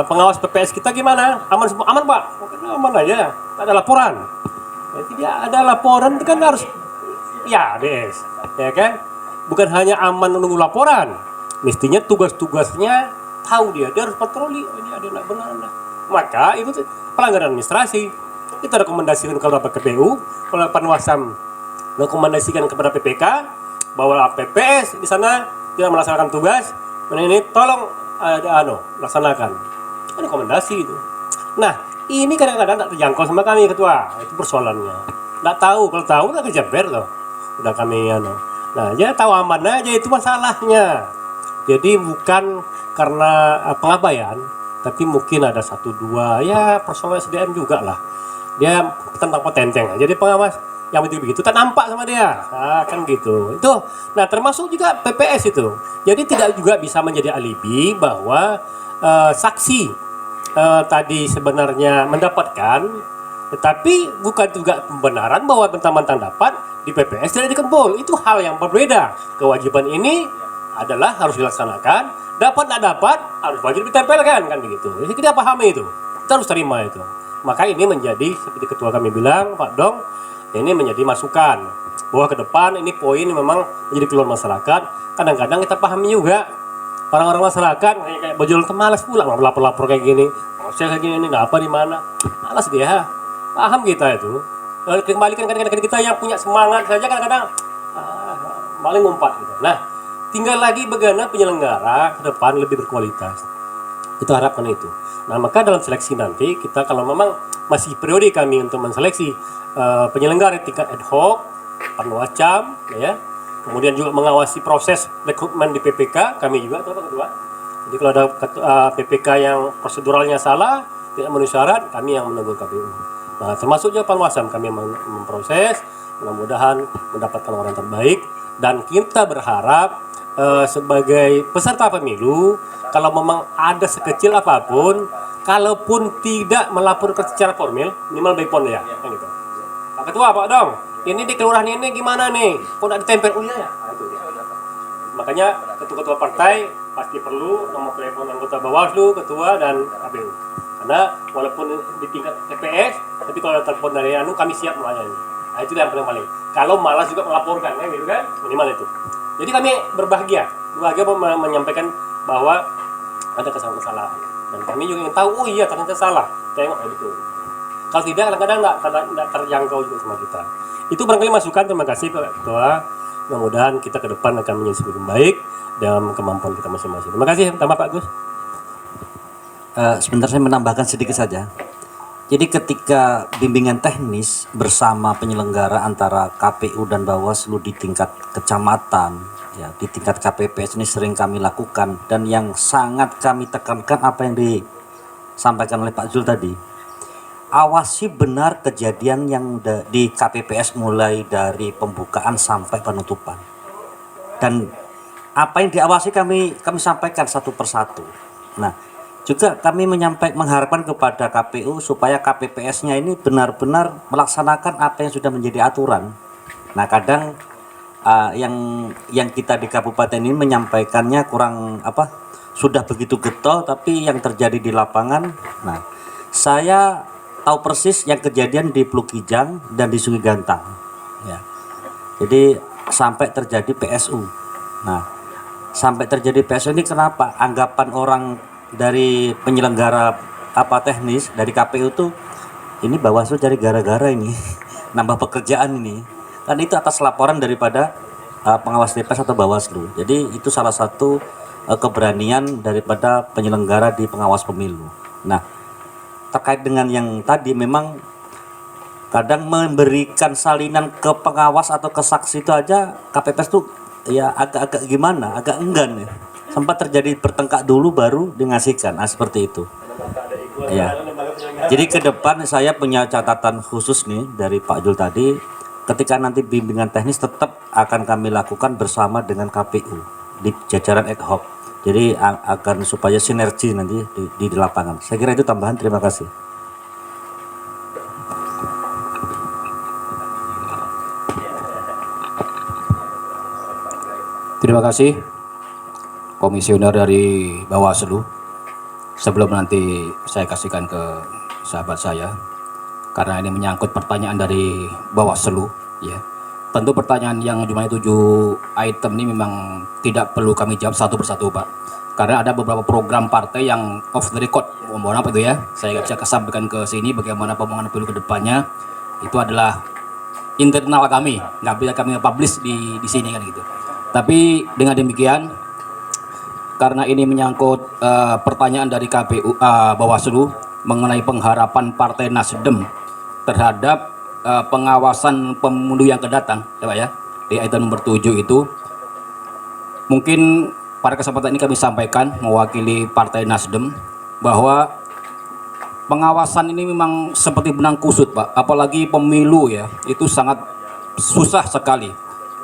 pengawas PPS kita gimana? Aman semua? Aman, Pak. Aman aja. Tak ada laporan. Tidak ada laporan itu kan harus Des, ya kan? Bukan hanya aman menunggu laporan. Mestinya tugas-tugasnya tahu dia harus patroli. Ini ada nak benar. Maka itu pelanggaran administrasi. Kita rekomendasikan kepada KPU, kalau Panwascam rekomendasikan kepada PPK bahwa PPS di sana tidak melaksanakan tugas, ini tolong laksanakan. Ini rekomendasi itu. Nah, ini kadang-kadang tak terjangkau sama kami ketua, itu persoalannya. Nggak tahu, kalau tahu nggak kejeber loh. Udah kami Nah, ya tahu aman aja itu masalahnya. Jadi bukan karena pengabaian, tapi mungkin ada 1-2 ya persoalan SDM juga lah. Dia tentang potenteng. Jadi pengawas yang begitu tak nampak sama dia. Nah, kan gitu. Itu. Nah, termasuk juga PPS itu. Jadi tidak juga bisa menjadi alibi bahwa saksi tadi sebenarnya mendapatkan, tetapi bukan juga pembenaran bahwa mentang-mentang dapat di PPS tidak dikebul. Itu hal yang berbeda. Kewajiban ini adalah harus dilaksanakan. Dapat tidak dapat harus wajib ditempelkan kan begitu. Jadi kita pahami itu. Kita harus terima itu. Maka ini menjadi seperti ketua kami bilang, Pak Dong, ini menjadi masukan bahwa ke depan ini poin memang menjadi keluar masyarakat. Kadang-kadang kita pahami juga orang-orang masyarakat kayak bojol itu malas pula lapor-lapor kayak gini. Saya kayak gini ini nggak apa di mana. Malas dia. Paham kita itu. Kembalikan kadang-kadang kita yang punya semangat saja kadang-kadang paling ngumpat gitu. Nah, tinggal lagi bagaimana penyelenggara ke depan lebih berkualitas. Kita harapkan itu. Nah, maka dalam seleksi nanti kita kalau memang masih periode kami untuk menseleksi penyelenggara tingkat ad hoc, Panwascam, ya, kemudian juga mengawasi proses rekrutmen di PPK, kami juga itu apa kedua. Jadi kalau ada PPK yang proseduralnya salah, tidak memenuhi syarat, kami yang menegur KPU. Nah, termasuk juga Panwascam kami yang memproses, mudah-mudahan mendapatkan orang terbaik, dan kita berharap sebagai peserta pemilu, kalau memang ada sekecil apapun, kalaupun tidak melaporkan secara formal, minimal by phone ya, kan gitu. Pak Ketua, Pak Dong, ini di kelurahan ini gimana nih? Kok nggak ditempel? Oh iya ya. Nah, itu. Makanya ketua-ketua partai pasti perlu nomor telepon anggota Bawaslu, ketua dan KPU. Karena walaupun di tingkat TPS, tapi kalau ada telepon dari kami siap melayani. Nah, itu yang paling. Kalau malas juga melaporkan, kan gitu kan? Minimal itu. Jadi kami berbahagia menyampaikan bahwa ada kesalahan. Dan kami juga ingin tahu, oh iya ternyata salah. Tengok itu. Kalau tidak, kadang-kadang nggak terjangkau juga sama kita. Itu barangkali masukan, terima kasih Pak Ketua. Mudah-mudahan kita ke depan akan menjadi lebih baik dalam kemampuan kita masing-masing. Terima kasih, tambah Pak Gus. Sebentar saya menambahkan sedikit saja. Jadi ketika bimbingan teknis bersama penyelenggara antara KPU dan Bawaslu di tingkat kecamatan, ya, di tingkat KPPS ini sering kami lakukan, dan yang sangat kami tekankan apa yang disampaikan oleh Pak Zul tadi. Awasi benar kejadian yang di KPPS mulai dari pembukaan sampai penutupan. Dan apa yang diawasi kami sampaikan satu persatu. Nah, juga kami mengharapkan kepada KPU supaya KPPS-nya ini benar-benar melaksanakan apa yang sudah menjadi aturan. Nah, kadang yang kita di kabupaten ini menyampaikannya kurang sudah begitu getol, tapi yang terjadi di lapangan. Nah, saya tahu persis yang kejadian di Plukijang dan di Sungai Gantang. Ya. Jadi sampai terjadi PSU. Nah, sampai terjadi PSU ini kenapa? Anggapan orang dari penyelenggara teknis dari KPU tuh ini Bawaslu cari gara-gara ini nambah pekerjaan ini, kan itu atas laporan daripada pengawas TPS atau Bawaslu. Jadi itu salah satu keberanian daripada penyelenggara di pengawas pemilu. Nah, terkait dengan yang tadi memang kadang memberikan salinan ke pengawas atau ke saksi itu aja KPPS tuh ya agak-agak gimana, agak enggan ya. Sempat terjadi bertengkar dulu baru dingasihkan, seperti itu. Ya. Jadi ke depan saya punya catatan khusus nih dari Pak Jul tadi, ketika nanti bimbingan teknis tetap akan kami lakukan bersama dengan KPU di jajaran ad hoc. Jadi akan supaya sinergi nanti di lapangan. Saya kira itu tambahan. Terima kasih. Terima kasih komisioner dari Bawaslu. Sebelum nanti saya kasihkan ke sahabat saya, karena ini menyangkut pertanyaan dari Bawaslu, ya. Tentu pertanyaan yang jumlahnya 7 item ini memang tidak perlu kami jawab satu persatu, Pak. Karena ada beberapa program partai yang off the record, mohon apa itu ya, saya nggak bisa kesampaikan ke sini bagaimana pemohonan pemilu ke depannya. Itu adalah internal kami, nggak bisa kami publish di sini kan gitu. Tapi dengan demikian, karena ini menyangkut pertanyaan dari KPU Bawaslu mengenai pengharapan Partai Nasdem terhadap pengawasan pemilu yang kedatang, ya Pak ya, di item nomor 7 itu, mungkin pada kesempatan ini kami sampaikan mewakili Partai Nasdem bahwa pengawasan ini memang seperti benang kusut, Pak. Apalagi pemilu ya, itu sangat susah sekali.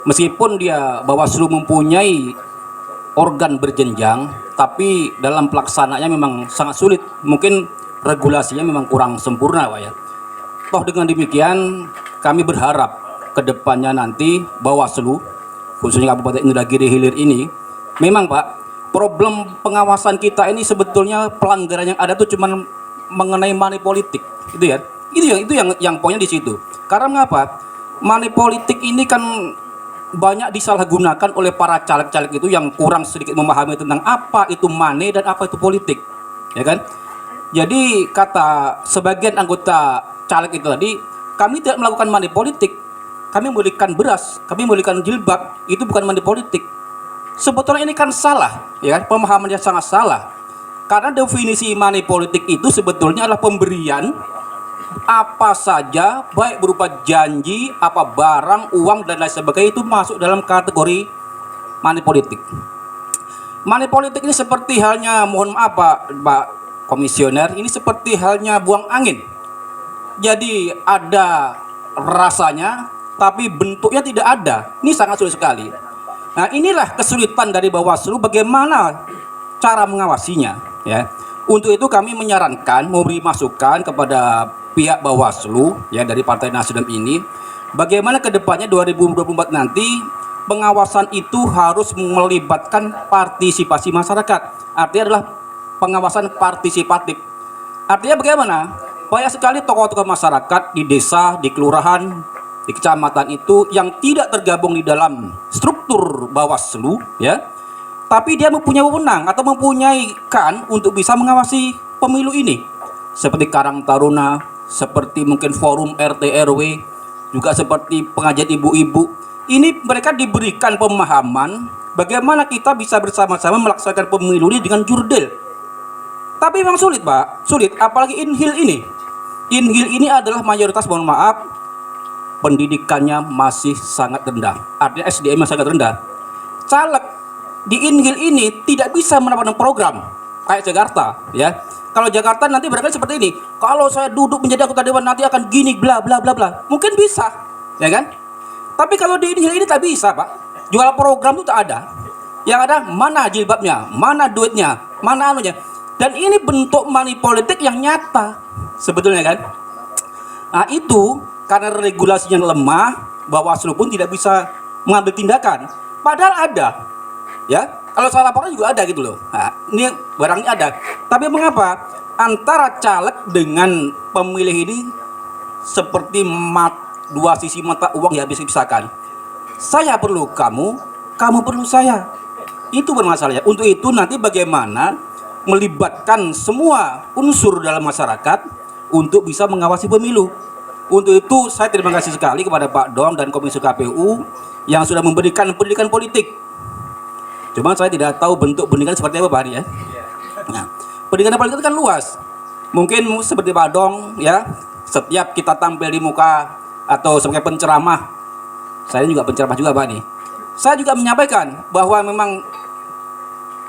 Meskipun dia Bawaslu mempunyai organ berjenjang, tapi dalam pelaksanaannya memang sangat sulit. Mungkin regulasinya memang kurang sempurna, Pak ya. Toh dengan demikian kami berharap ke depannya nanti Bawaslu, khususnya Kabupaten Indragiri Hilir ini, memang Pak, problem pengawasan kita ini sebetulnya pelanggaran yang ada tuh cuman mengenai money politik, gitu ya. Itu yang poinnya di situ. Karena mengapa? Money politik ini kan banyak disalahgunakan oleh para caleg-caleg itu yang kurang sedikit memahami tentang apa itu money dan apa itu politik, ya kan? Jadi kata sebagian anggota caleg itu tadi, kami tidak melakukan money politik, kami memberikan beras, kami memberikan jilbab, itu bukan money politik. Sebetulnya ini kan salah, ya kan? Pemahamannya sangat salah. Karena definisi money politik itu sebetulnya adalah pemberian apa saja, baik berupa janji, apa barang, uang dan lain sebagainya, itu masuk dalam kategori money politik. Money politik ini seperti halnya, mohon maaf Pak Komisioner, ini seperti halnya buang angin. Jadi ada rasanya, tapi bentuknya tidak ada. Ini sangat sulit sekali. Nah, inilah kesulitan dari Bawaslu, bagaimana cara mengawasinya, ya. Untuk itu kami menyarankan, memberi masukan kepada pihak Bawaslu ya dari Partai Nasdem ini, bagaimana ke depannya 2024 nanti pengawasan itu harus melibatkan partisipasi masyarakat. Artinya adalah pengawasan partisipatif. Artinya bagaimana? Banyak sekali tokoh-tokoh masyarakat di desa, di kelurahan, di kecamatan itu yang tidak tergabung di dalam struktur Bawaslu, ya. Tapi dia mempunyai wewenang atau mempunyai untuk bisa mengawasi pemilu ini. Seperti Karang Taruna, seperti mungkin forum RT RW, juga seperti pengajian ibu-ibu. Ini mereka diberikan pemahaman bagaimana kita bisa bersama-sama melaksanakan pemilu ini dengan jurdil. Tapi memang sulit, Pak. Sulit, apalagi Inhil ini. Inhil ini adalah mayoritas, mohon maaf, pendidikannya masih sangat rendah. Artinya SDM masih sangat rendah. Caleg di Inhil ini tidak bisa mendapatkan program kayak Jakarta, ya. Kalau Jakarta nanti barangkali seperti ini. Kalau saya duduk menjadi anggota dewan nanti akan gini bla bla bla bla. Mungkin bisa, ya kan? Tapi kalau di Inhil ini tak bisa, Pak. Jual program itu tak ada. Yang ada mana jilbabnya, mana duitnya, mana anunya. Dan ini bentuk money politik yang nyata sebetulnya kan. Nah, itu karena regulasinya lemah, Bawaslu pun tidak bisa mengambil tindakan. Padahal ada. Ya, kalau salah laporan juga ada gitu loh. Nah, ini barangnya ada. Tapi mengapa antara caleg dengan pemilih ini seperti dua sisi mata uang yang bisa dipisahkan. Saya perlu kamu, kamu perlu saya. Itu bermasalah. Untuk itu nanti bagaimana melibatkan semua unsur dalam masyarakat untuk bisa mengawasi pemilu. Untuk itu saya terima kasih sekali kepada Pak Dom dan Komisi KPU yang sudah memberikan pendidikan politik. Cuma saya tidak tahu bentuk pendidikan seperti apa Pak Hari ya. Nah, pendidikan politik itu kan luas. Mungkin seperti Pak Dong ya, setiap kita tampil di muka atau sebagai penceramah, saya juga penceramah juga Pak nih. Saya juga menyampaikan bahwa memang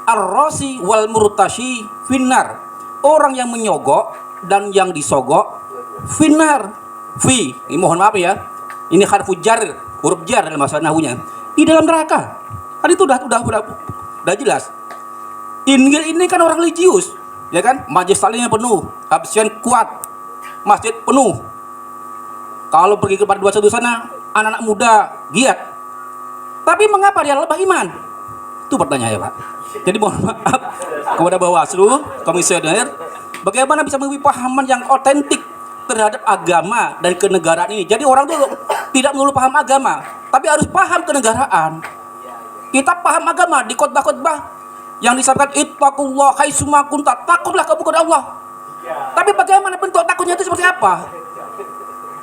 ar-rasi wal murtashi finnar. Orang yang menyogok dan yang disogok finnar. Fi, ini mohon maaf ya. Ini harfu jar, huruf jar dalam bahasa nahwunya. Di dalam neraka. Kan itu udah jelas. Injil ini kan orang religius, ya kan? Majelis taklimnya penuh, absen kuat, masjid penuh. Kalau pergi ke dua sana, anak-anak muda giat. Tapi mengapa dia lebah iman? Itu pertanyaannya Pak. Jadi mohon maaf kepada Bawaslu, komisioner, bagaimana bisa memiliki pahaman yang otentik terhadap agama dan kenegaraan ini. Jadi orang tuh tidak melulu paham agama, tapi harus paham kenegaraan. Kita paham agama di khotbah-khotbah yang disampaikan ittaqullah haitsuma kunta, takutlah kamu kepada Allah. Tapi bagaimana bentuk takutnya itu seperti apa?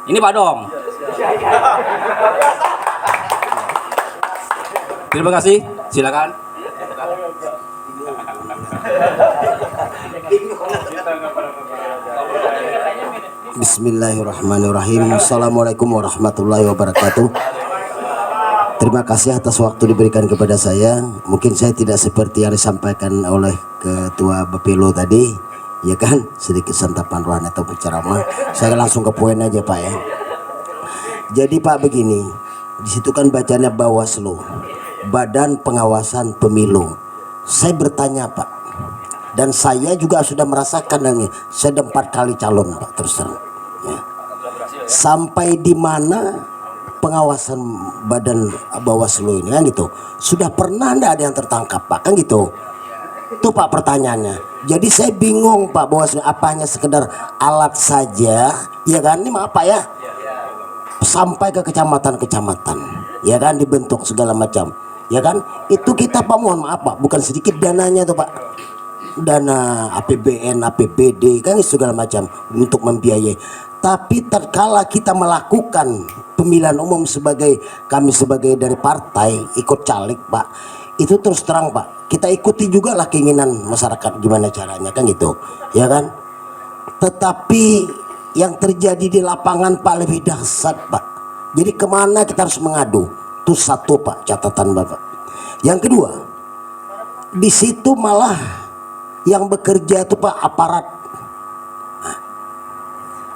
Ini Pak Dong. Terima kasih, silakan. Bismillahirrahmanirrahim. Assalamualaikum warahmatullahi wabarakatuh. Terima kasih atas waktu diberikan kepada saya. Mungkin saya tidak seperti yang disampaikan oleh Ketua Bapilo tadi, ya kan, sedikit santapan rohani atau penceramah. Saya langsung ke poin aja Pak ya. Jadi Pak begini, di situ kan bacanya Bawaslu, Badan Pengawasan Pemilu. Saya bertanya Pak, dan saya juga sudah merasakan ini. Saya ada 4 kali calon Pak, terus terang. Ya. Sampai di mana pengawasan badan Bawaslu ini kan gitu, sudah pernah enggak ada yang tertangkap Pak, kan gitu. Itu Pak pertanyaannya. Jadi saya bingung Pak, Bawaslu apanya sekedar alat saja, ya kan, ini maaf Pak ya, sampai ke kecamatan-kecamatan, ya kan, dibentuk segala macam, ya kan. Itu kita Pak, mohon maaf Pak, bukan sedikit dananya tuh Pak, dana APBN, APBD kan segala macam untuk membiayai. Tapi terkala kita melakukan pemilihan umum sebagai kami sebagai dari partai ikut caleg Pak, itu terus terang Pak, kita ikuti juga lah keinginan masyarakat gimana caranya kan gitu, ya kan. Tetapi yang terjadi di lapangan Pak lebih dahsyat Pak. Jadi kemana kita harus mengadu? Itu satu Pak, catatan Bapak. Yang kedua, di situ malah yang bekerja itu Pak aparat.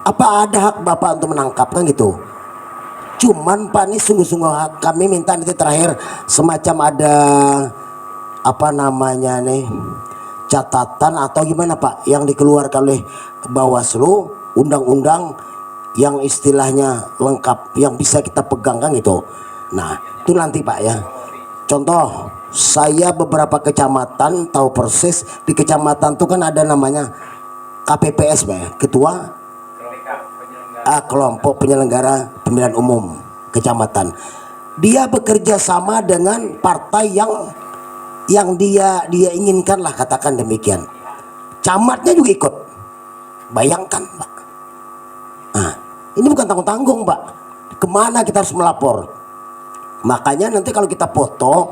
Apa ada hak Bapak untuk menangkap kan gitu? Cuman Pak ini sungguh-sungguh kami minta nanti terakhir semacam ada apa namanya nih, catatan atau gimana Pak yang dikeluarkan oleh Bawaslu, undang-undang yang istilahnya lengkap yang bisa kita pegang kan gitu. Nah itu nanti Pak ya. Contoh saya beberapa kecamatan tahu persis, di kecamatan itu kan ada namanya KPPS Pak ya, ketua kelompok penyelenggara pemilihan umum kecamatan. Dia bekerja sama dengan partai yang dia inginkan lah, katakan demikian. Camatnya juga ikut. Bayangkan Pak. Nah, ini bukan tanggung-tanggung Pak. Kemana kita harus melapor? Makanya nanti kalau kita foto,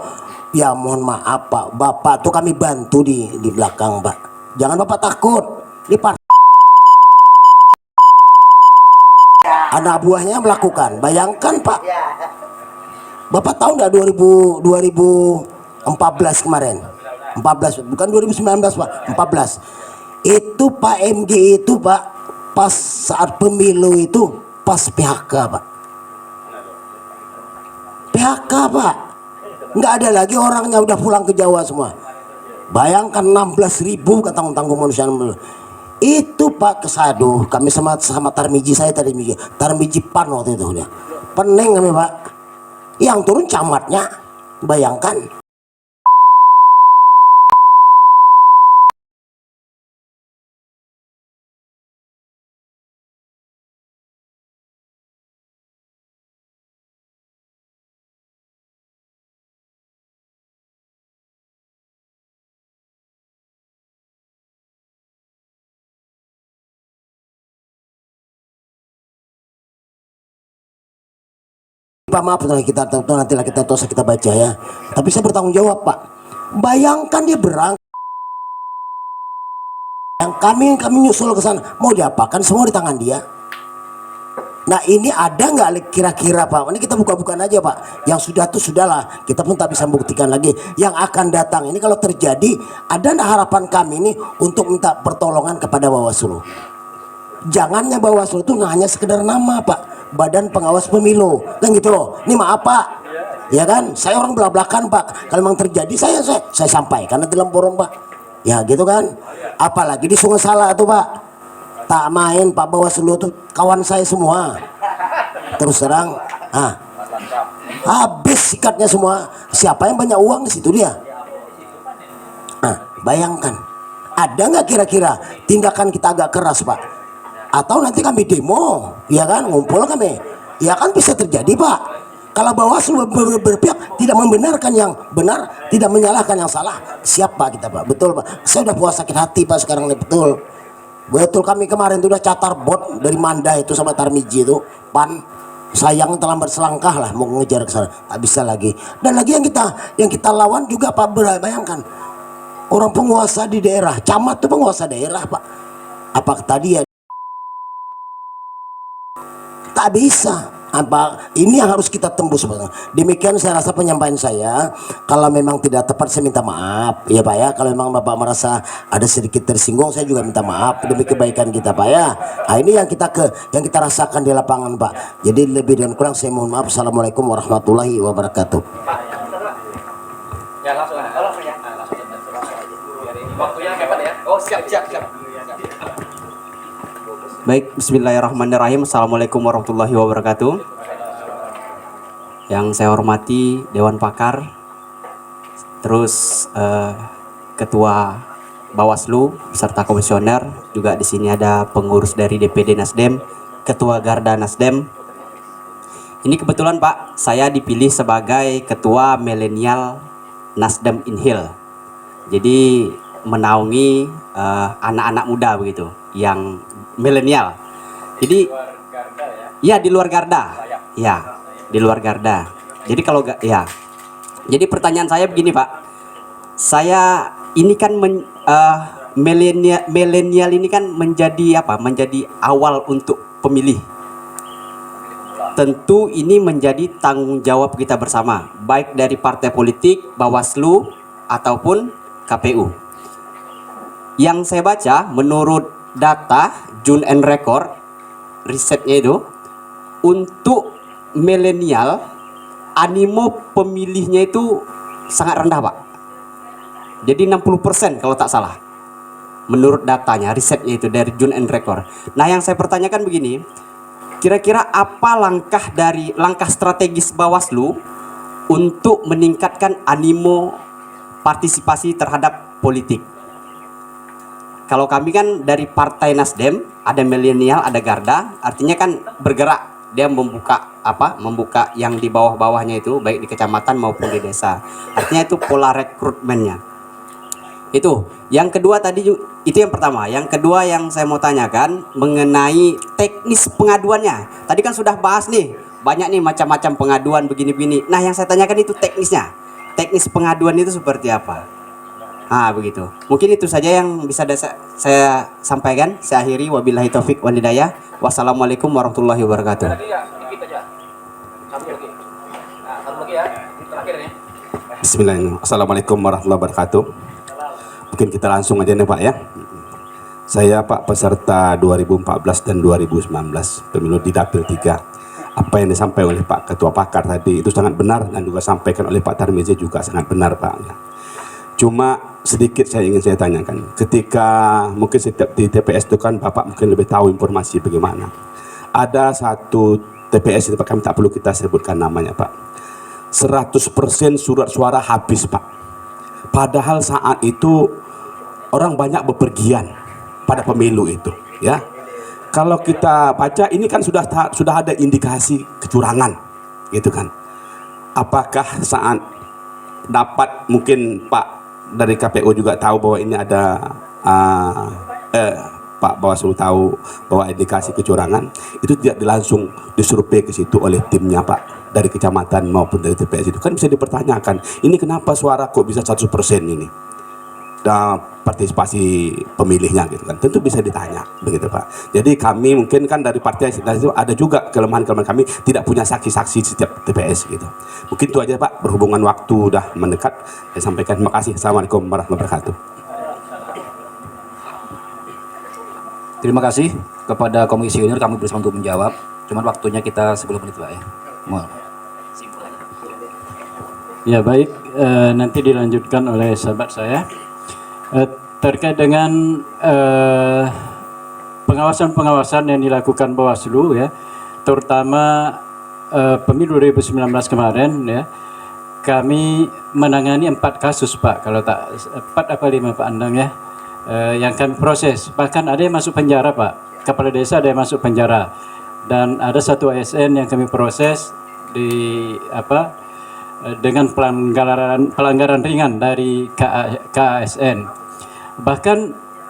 ya mohon maaf Pak, Bapak tuh kami bantu di belakang Pak. Jangan Bapak takut. Ini partai anak buahnya melakukan. Bayangkan Pak, Bapak tahu nggak 2014 kemarin, 14 bukan 2019 Pak, 14 itu Pak MG itu Pak pas saat pemilu itu pas PHK Pak, PHK Pak, nggak ada lagi orangnya, udah pulang ke Jawa semua. Bayangkan 16.000 tanggung manusia itu Pak kesado. Kami sama Tarmiji, saya Tarmiji Pan waktu itu udah pening kami Pak, yang turun camatnya. Bayangkan Pak, maaf kita nantilah kita tos kita baca ya. Tapi saya bertanggung jawab Pak. Bayangkan dia berangkat Yang kami nyusul ke sana, mau diapakan semua di tangan dia. Nah ini ada nggak kira-kira Pak? Ini kita buka-bukaan aja Pak. Yang sudah tuh sudahlah, kita pun tak bisa buktikan lagi. Yang akan datang ini kalau terjadi, ada nggak harapan kami ini untuk minta pertolongan kepada Bawaslu? Jangannya Bawaslu itu nggak hanya sekedar nama Pak, Badan Pengawas Pemilu, kan gitu loh. Ini maaf Pak, ya kan? Saya orang belak-belakan Pak. Kalau memang terjadi saya sampaikan di dalam forum Pak. Ya gitu kan? Apalagi di Sungai Salah tuh Pak. Tak main Pak Bawaslu tuh kawan saya semua. Terus terang, habis sikatnya semua. Siapa yang banyak uang di situ dia. Bayangkan, ada nggak kira-kira tindakan kita agak keras Pak? Atau nanti kami demo, ya kan, ngumpul kami, ya kan bisa terjadi Pak. Kalau Bawaslu berpihak tidak membenarkan yang benar, tidak menyalahkan yang salah, siap Pak kita Pak, betul Pak. Saya udah puas sakit hati Pak sekarang ini, betul. Betul, kami kemarin itu udah catar bot dari Manda itu sama Tarmiji itu, PAN sayang terlambat selangkah lah mau ngejar ke sana, tak bisa lagi. Dan lagi yang kita lawan juga Pak, bayangkan orang penguasa di daerah, camat itu penguasa daerah Pak. Apa tadi ya? Tak bisa. Apa ini yang harus kita tembus Pak. Demikian saya rasa penyampaian saya. Kalau memang tidak tepat saya minta maaf ya Pak ya. Kalau memang Bapak merasa ada sedikit tersinggung, saya juga minta maaf demi kebaikan kita Pak ya. Nah, ini yang kita rasakan di lapangan Pak. Jadi lebih dan kurang saya mohon maaf. Assalamualaikum warahmatullahi wabarakatuh. Ya langsung ya. Waktunya kapan ya? Oh siap. Baik, bismillahirrahmanirrahim. Assalamualaikum warahmatullahi wabarakatuh. Yang saya hormati Dewan Pakar, terus Ketua Bawaslu serta komisioner, juga di sini ada pengurus dari DPD Nasdem, Ketua Garda Nasdem. Ini kebetulan Pak, saya dipilih sebagai Ketua Milenial Nasdem Inhil. Jadi menaungi anak-anak muda begitu, yang milenial. Jadi ya di luar Garda. Ya, di luar Garda. Jadi kalau ya. Jadi pertanyaan saya begini, Pak. Saya ini kan milenial ini kan menjadi apa? Menjadi awal untuk pemilih. Tentu ini menjadi tanggung jawab kita bersama, baik dari partai politik, Bawaslu ataupun KPU. Yang saya baca menurut data June and Record risetnya itu, untuk milenial animo pemilihnya itu sangat rendah Pak. Jadi 60% kalau tak salah menurut datanya, risetnya itu dari June and Record. Nah yang saya pertanyakan begini, kira-kira apa langkah strategis Bawaslu untuk meningkatkan animo partisipasi terhadap politik? Kalau kami kan dari Partai Nasdem, ada milenial, ada Garda, artinya kan bergerak, dia membuka yang di bawah-bawahnya itu, baik di kecamatan maupun di desa. Artinya itu pola rekrutmennya. Itu. Yang kedua tadi, itu yang pertama. Yang kedua yang saya mau tanyakan mengenai teknis pengaduannya. Tadi kan sudah bahas nih, banyak nih macam-macam pengaduan begini-begini. Nah yang saya tanyakan itu teknisnya. Teknis pengaduan itu seperti apa? Begitu. Mungkin itu saja yang bisa saya sampaikan. Saya akhiri, wabillahi taufik wal hidayah. Wassalamualaikum warahmatullahi wabarakatuh. Bismillahirrahmanirrahim. Assalamualaikum warahmatullahi wabarakatuh. Mungkin kita langsung aja nih Pak ya. Saya Pak peserta 2014 dan 2019 pemilu di Dapil 3. Apa yang disampaikan oleh Pak Ketua Pakar tadi itu sangat benar, dan juga sampaikan oleh Pak Tarmizi juga sangat benar Pak. Cuma sedikit ingin saya tanyakan, ketika mungkin setiap di TPS itu kan Bapak mungkin lebih tahu informasi bagaimana. Ada satu TPS itu Pak, kami tak perlu kita sebutkan namanya Pak, 100% surat suara habis Pak. Padahal saat itu orang banyak bepergian pada pemilu itu ya. Kalau kita baca ini kan sudah ada indikasi kecurangan gitu kan. Apakah saat dapat, mungkin Pak dari KPU juga tahu bahwa ini ada Pak Bawaslu tahu bahwa indikasi kecurangan, itu tidak langsung disurvei ke situ oleh timnya Pak dari kecamatan maupun dari TPS, itu kan bisa dipertanyakan, ini kenapa suara kok bisa 100% ini. Nah, partisipasi pemilihnya gitu kan, tentu bisa ditanya begitu Pak. Jadi kami mungkin kan dari partai itu ada juga kelemahan-kelemahan, kami tidak punya saksi-saksi setiap TPS gitu. Mungkin itu aja Pak, berhubungan waktu udah mendekat, saya sampaikan terima kasih. Assalamualaikum warahmatullahi wabarakatuh. Terima kasih kepada komisioner, kami berusaha untuk menjawab. Cuman waktunya kita 10 menit Pak ya. Mohon. Ya baik, nanti dilanjutkan oleh sahabat saya. Terkait dengan pengawasan-pengawasan yang dilakukan Bawaslu ya, terutama pemilu 2019 kemarin ya, kami menangani 4 kasus Pak, kalau tak 4 apa 5 Pak Andang ya, yang kami proses. Bahkan ada yang masuk penjara Pak, kepala desa ada yang masuk penjara, dan ada 1 ASN yang kami proses di dengan pelanggaran ringan dari KASN. Bahkan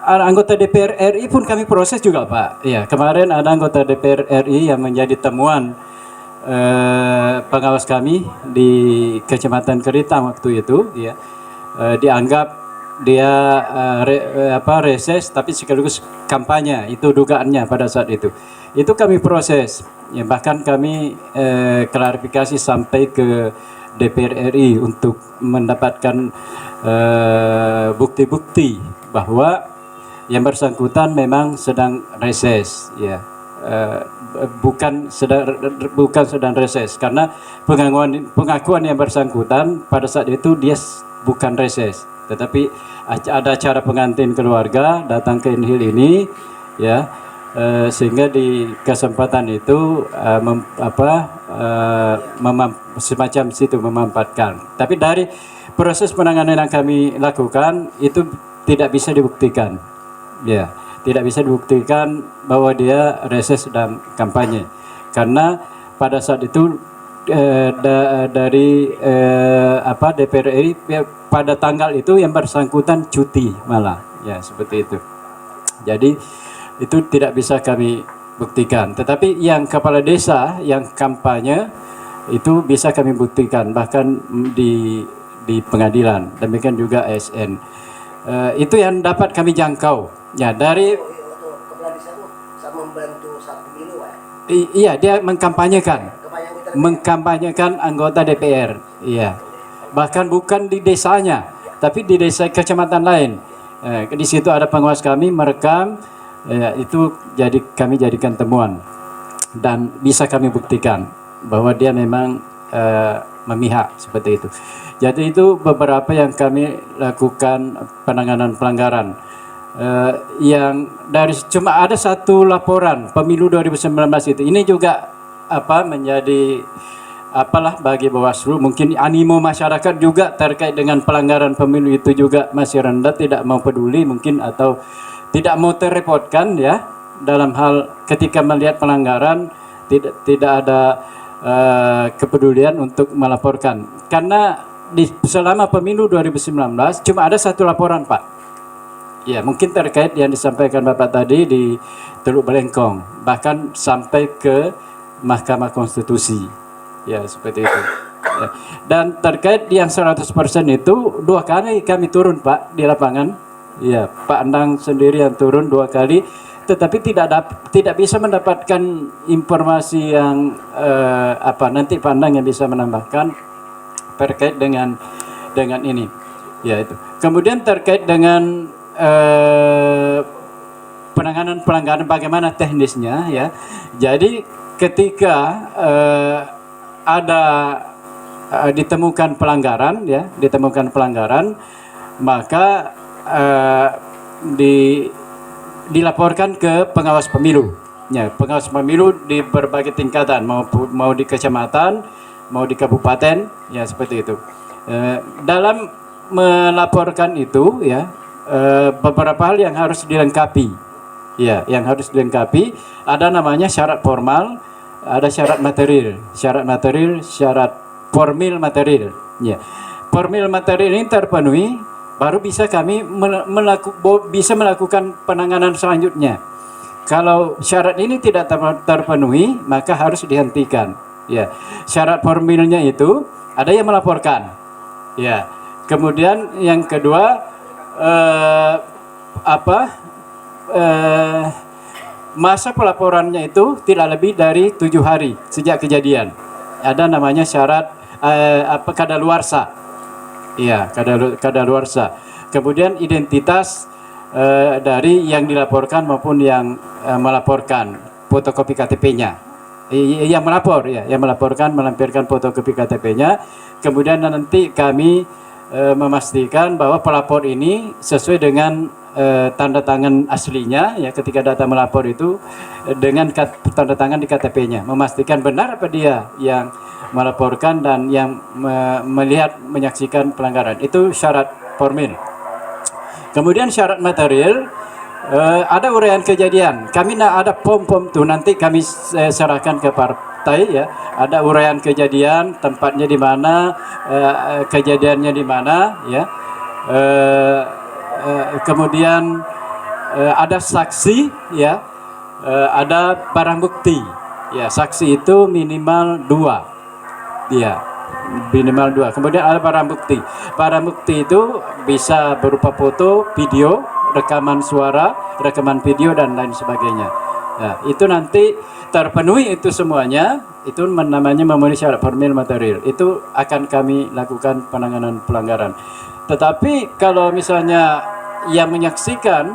anggota DPR RI pun kami proses juga Pak. Ya, kemarin ada anggota DPR RI yang menjadi temuan pengawas kami di Kecamatan Keritang waktu itu ya, dianggap dia reses tapi sekaligus kampanye, itu dugaannya pada saat itu kami proses ya, bahkan kami klarifikasi sampai ke DPR RI untuk mendapatkan bukti-bukti bahwa yang bersangkutan memang sedang reses ya, bukan sedang reses, karena pengakuan yang bersangkutan pada saat itu dia bukan reses, tetapi ada acara pengantin keluarga datang ke Inhil ini ya, sehingga di kesempatan itu semacam situ memampatkan. Tapi dari proses penanganan yang kami lakukan itu tidak bisa dibuktikan, ya, tidak bisa dibuktikan bahwa dia reses dan kampanye, karena pada saat itu dari DPR RI pada tanggal itu yang bersangkutan cuti malah, ya seperti itu. Jadi itu tidak bisa kami buktikan, tetapi yang kepala desa yang kampanye itu bisa kami buktikan, bahkan di pengadilan, demikian juga ASN. Itu yang dapat kami jangkau ya dari Kepala desa itu membantu saat pemilu ya. Iya, dia mengkampanyekan anggota DPR, iya, bahkan bukan di desanya tapi di desa kecamatan lain. Di situ ada pengawas kami merekam. Ya, itu kami jadikan temuan dan bisa kami buktikan bahwa dia memang memihak seperti itu. Jadi itu beberapa yang kami lakukan penanganan pelanggaran. Yang dari cuma ada 1 laporan pemilu 2019 itu. Ini juga menjadi bagi Bawaslu, mungkin animo masyarakat juga terkait dengan pelanggaran pemilu itu juga masih rendah, tidak mau peduli mungkin, atau tidak mau terrepotkan ya, dalam hal ketika melihat pelanggaran tidak ada kepedulian untuk melaporkan, karena selama pemilu 2019 cuma ada 1 laporan Pak ya, mungkin terkait yang disampaikan Bapak tadi di Teluk Belengkong, bahkan sampai ke Mahkamah Konstitusi ya, seperti itu ya. Dan terkait yang 100% itu 2 kali kami turun Pak di lapangan. Ya, Pak Andang sendiri yang turun 2 kali, tetapi tidak bisa mendapatkan informasi yang nanti Pak Andang yang bisa menambahkan terkait dengan ini. Ya itu. Kemudian terkait dengan penanganan pelanggaran bagaimana teknisnya ya. Jadi ketika ada ditemukan pelanggaran ya, maka dilaporkan ke pengawas pemilu. Ya, pengawas pemilu di berbagai tingkatan, mau di kecamatan, mau di kabupaten, ya seperti itu. Dalam melaporkan itu, ya beberapa hal yang harus dilengkapi. Ya, yang harus dilengkapi ada namanya syarat formal, ada syarat material, syarat formil material. Ya, formil material ini terpenuhi, baru bisa kami bisa melakukan penanganan selanjutnya. Kalau syarat ini tidak terpenuhi, maka harus dihentikan. Ya, syarat formilnya itu ada yang melaporkan. Ya, kemudian yang kedua eh, apa masa pelaporannya itu tidak lebih dari 7 hari sejak kejadian. Ada namanya syarat kadaluarsa. Iya, kadaluarsa. Kemudian identitas dari yang dilaporkan maupun yang melaporkan, fotokopi KTP-nya. Yang melapor ya, yang melaporkan melampirkan fotokopi KTP-nya. Kemudian nanti kami memastikan bahwa pelapor ini sesuai dengan tanda tangan aslinya ya, ketika data melapor itu dengan tanda tangan di KTP-nya, memastikan benar apa dia yang melaporkan dan yang melihat menyaksikan pelanggaran. Itu syarat formil. Kemudian syarat material, ada uraian kejadian. Kami ada pom-pom tuh, nanti kami serahkan ke partai ya. Ada uraian kejadian, tempatnya di mana, kejadiannya di mana ya. Kemudian ada saksi ya, ada barang bukti ya. Saksi itu minimal 2 ya, minimal 2. Kemudian ada barang bukti. Barang bukti itu bisa berupa foto, video, rekaman suara, rekaman video dan lain sebagainya. Nah, itu nanti terpenuhi itu semuanya, itu namanya memenuhi syarat formil material. Itu akan kami lakukan penanganan pelanggaran. Tetapi kalau misalnya yang menyaksikan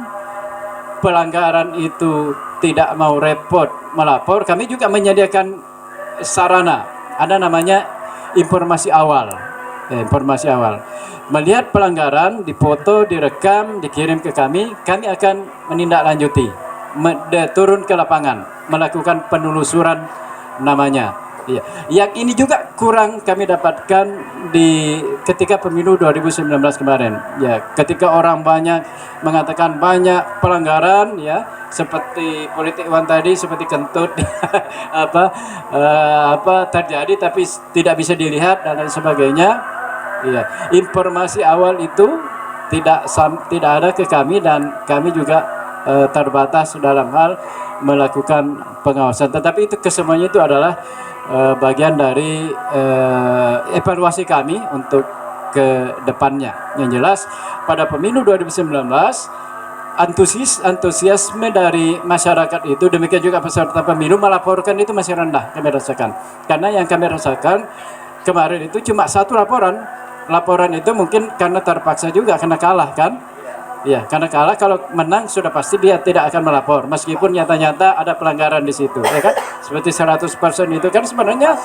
pelanggaran itu tidak mau repot melapor, kami juga menyediakan sarana. Ada namanya informasi awal. Informasi awal. Melihat pelanggaran, difoto, direkam, dikirim ke kami akan menindaklanjuti, turun ke lapangan, melakukan penelusuran namanya. Iya. Yang ini juga kurang kami dapatkan di ketika pemilu 2019 kemarin. Ya, ketika orang banyak mengatakan banyak pelanggaran ya, seperti politik uang tadi, seperti kentut terjadi tapi tidak bisa dilihat dan lain sebagainya. Iya, informasi awal itu tidak ada ke kami dan kami juga terbatas dalam hal melakukan pengawasan. Tetapi itu kesemuanya itu adalah bagian dari evaluasi kami untuk ke depannya. Yang jelas pada pemilu 2019 antusiasme dari masyarakat itu, demikian juga peserta pemilu melaporkan itu masih rendah kami rasakan. Karena yang kami rasakan kemarin itu cuma 1 laporan. Laporan itu mungkin karena terpaksa juga, karena kalah kan. Ya, karena kalah. Kalau menang sudah pasti dia tidak akan melapor, meskipun nyata-nyata ada pelanggaran di situ, ya kan? Seperti 100% itu kan sebenarnya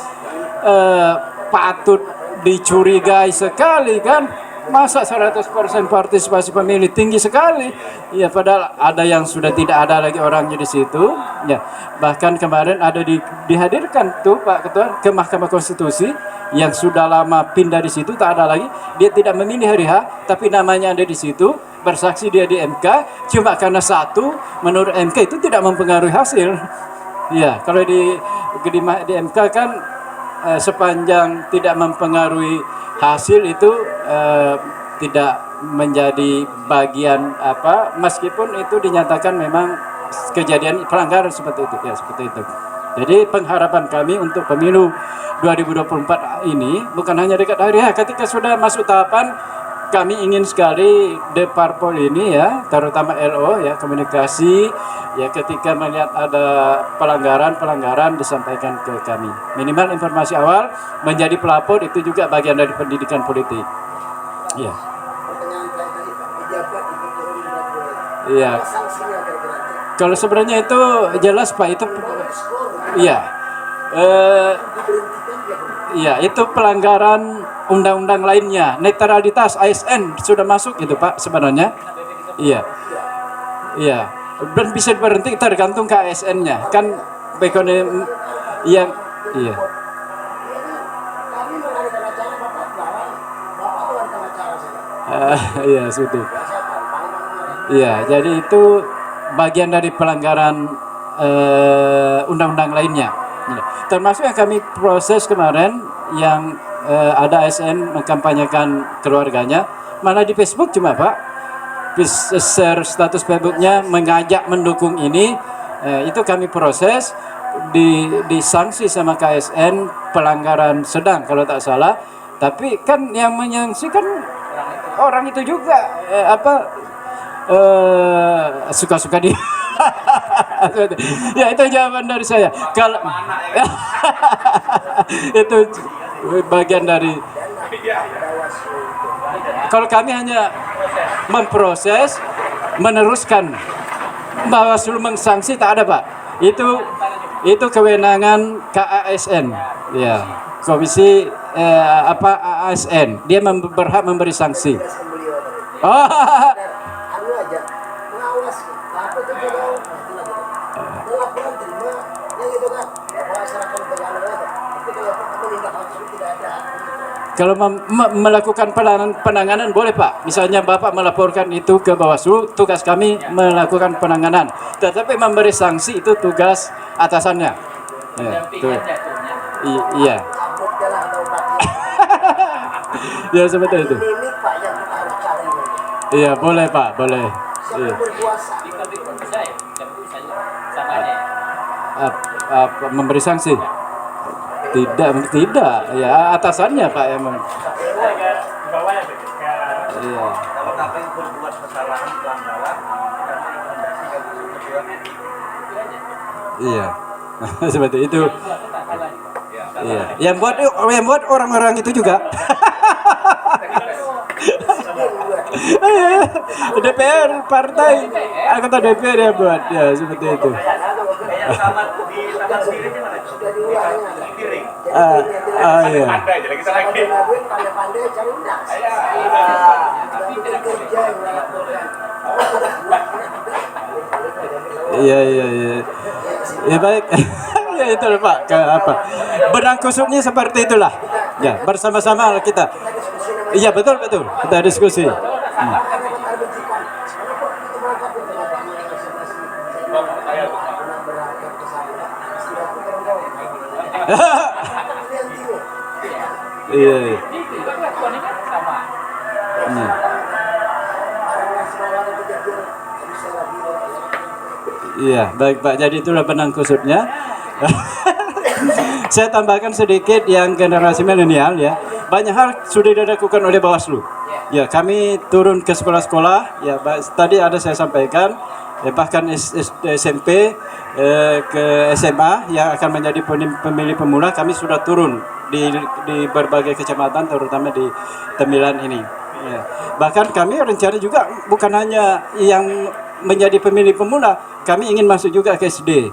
patut dicurigai sekali kan. Masa 100% partisipasi pemilih tinggi sekali? Ya, padahal ada yang sudah tidak ada lagi orangnya di situ. Ya, bahkan kemarin ada dihadirkan tuh Pak Ketua ke Mahkamah Konstitusi yang sudah lama pindah di situ, tak ada lagi. Dia tidak memilih hari H, tapi namanya ada di situ. Bersaksi dia di MK, cuma karena 1 menurut MK itu tidak mempengaruhi hasil. Ya, kalau di MK kan sepanjang tidak mempengaruhi hasil itu tidak menjadi bagian meskipun itu dinyatakan memang kejadian pelanggaran seperti itu ya, seperti itu. Jadi pengharapan kami untuk pemilu 2024 ini bukan hanya dekat hari H, ketika sudah masuk tahapan, kami ingin sekali Deparpol ini ya, terutama LO ya, komunikasi ya, ketika melihat ada pelanggaran disampaikan ke kami. Minimal informasi awal, menjadi pelapor itu juga bagian dari pendidikan politik. Iya. Iya. Kalau sebenarnya itu jelas Pak, itu iya. Iya, itu pelanggaran undang-undang lainnya. Netralitas ASN sudah masuk itu Pak sebenarnya. Iya. Iya. Dan bisa berhenti tergantung ke ASN-nya. Kan ekonomi yang iya. Iya, seperti. Iya, jadi itu bagian dari pelanggaran undang-undang lainnya. Termasuk yang kami proses kemarin yang ada ASN mengkampanyekan keluarganya, malah di Facebook cuma Pak share status Facebooknya mengajak mendukung ini, itu kami proses disanksi sama KSN pelanggaran sedang kalau tak salah, tapi kan yang menyaksikan orang itu juga suka-suka dia. Ya itu jawaban dari saya. Kalau itu bagian dari. Kalau kami hanya memproses, meneruskan, Bawaslu mensanksi tak ada Pak. Itu kewenangan KASN, ya Komisi ASN. Dia berhak memberi sanksi. Oh. Kalau melakukan penanganan boleh Pak. Misalnya Bapak melaporkan itu ke Bawaslu, tugas kami melakukan penanganan. Tetapi memberi sanksi itu tugas atasannya. Ya, iya. Ya seperti itu. Iya boleh Pak, boleh. Iya. Memberi sanksi? Tidak, ya atasannya Pak emang. Iya. Iya. Seperti itu. Iya. Yang buat orang-orang itu juga. DPR partai anggota DPR ya buat ya seperti itu. Iya. Iya. Ya baik. Ya itu Pak, benang kusutnya seperti itulah. Ya, bersama-sama kita. Iya betul. Kita diskusi. Iya. Iya, baik Pak. Jadi itulah benang kusutnya. Saya tambahkan sedikit yang generasi milenial ya. Banyak hal sudah dilakukan oleh Bawaslu. Ya, kami turun ke sekolah-sekolah. Ya, tadi ada saya sampaikan. Bahkan SMP ke SMA yang akan menjadi pemilih pemula, kami sudah turun di berbagai kecamatan, terutama di Tembilan ini. Ya. Bahkan kami rencana juga bukan hanya yang menjadi pemilih pemula, kami ingin masuk juga ke SD,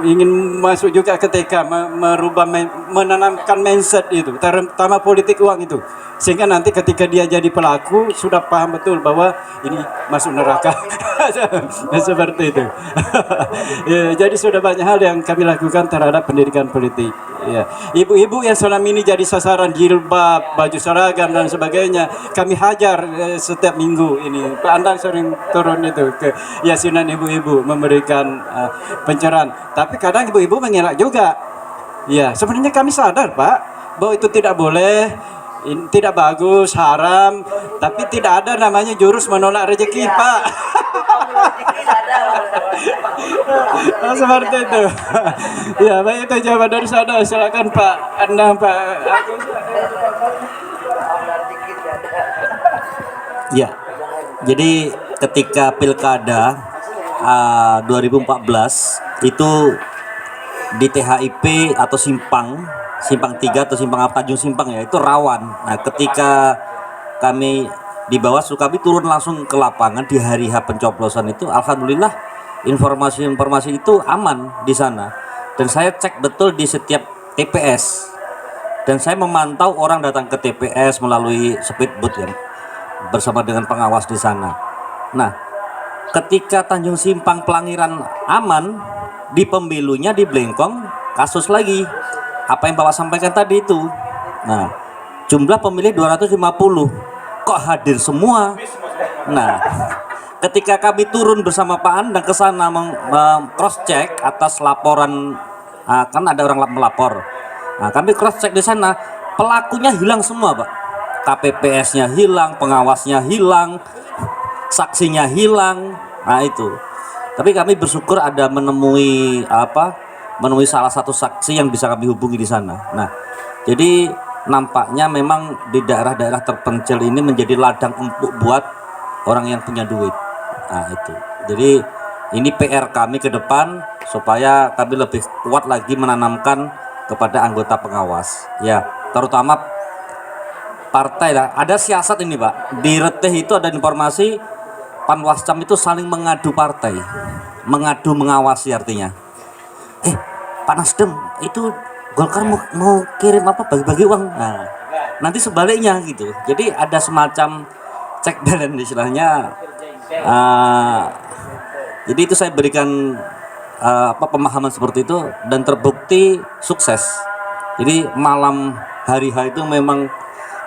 ingin masuk juga ke TK, merubah menanamkan mindset itu, terutama politik uang itu, sehingga nanti ketika dia jadi pelaku sudah paham betul bahwa ini masuk neraka. Seperti itu. Ya, jadi sudah banyak hal yang kami lakukan terhadap pendidikan politik. Ya. Ibu-ibu yang selama ini jadi sasaran jilbab, baju seragam dan sebagainya, kami hajar setiap minggu ini. Pak Andang sering turun itu ke yasinan ibu-ibu memberikan pencerahan. Tapi kadang ibu-ibu mengelak juga. Ya, sebenarnya kami sadar Pak bahwa itu tidak boleh, tidak bagus, haram, tapi tidak ada namanya jurus menolak rezeki Pak. Seperti itu. Ya, baik, itu jawaban dari saya. Silakan Pak Andang, Pak. Ya, jadi ketika pilkada 2014 itu di THIP atau simpang 3 atau simpang Tanjung Simpang ya, itu rawan. Nah, ketika kami di Bawaslu, kami turun langsung ke lapangan di hari H pencoblosan itu, alhamdulillah informasi itu aman di sana. Dan saya cek betul di setiap TPS. Dan saya memantau orang datang ke TPS melalui speedboat ya, bersama dengan pengawas di sana. Nah, ketika Tanjung Simpang Pelangiran aman, di pemilunya di Blengkong kasus lagi. Apa yang Bapak sampaikan tadi itu. Nah, jumlah pemilih 250. Kok hadir semua? Nah, ketika kami turun bersama Pak Andang ke sana cross check atas laporan, kan ada orang melapor. Nah, kami cross check di sana, pelakunya hilang semua, Pak. KPPS-nya hilang, pengawasnya hilang, saksinya hilang. Nah, itu. Tapi kami bersyukur ada menemui salah satu saksi yang bisa kami hubungi di sana. Nah, jadi nampaknya memang di daerah-daerah terpencil ini menjadi ladang empuk buat orang yang punya duit. Nah itu. Jadi ini PR kami ke depan supaya kami lebih kuat lagi menanamkan kepada anggota pengawas. Ya, terutama partai lah. Ada siasat ini Pak. Di Reteh itu ada informasi Panwascam itu saling mengadu partai. Mengadu mengawasi artinya. Pak Nasdem itu Golkar mau kirim apa bagi-bagi uang. Nah, nanti sebaliknya gitu. Jadi ada semacam cek balance istilahnya. Jadi itu saya berikan pemahaman seperti itu dan terbukti sukses. Jadi malam hari H itu memang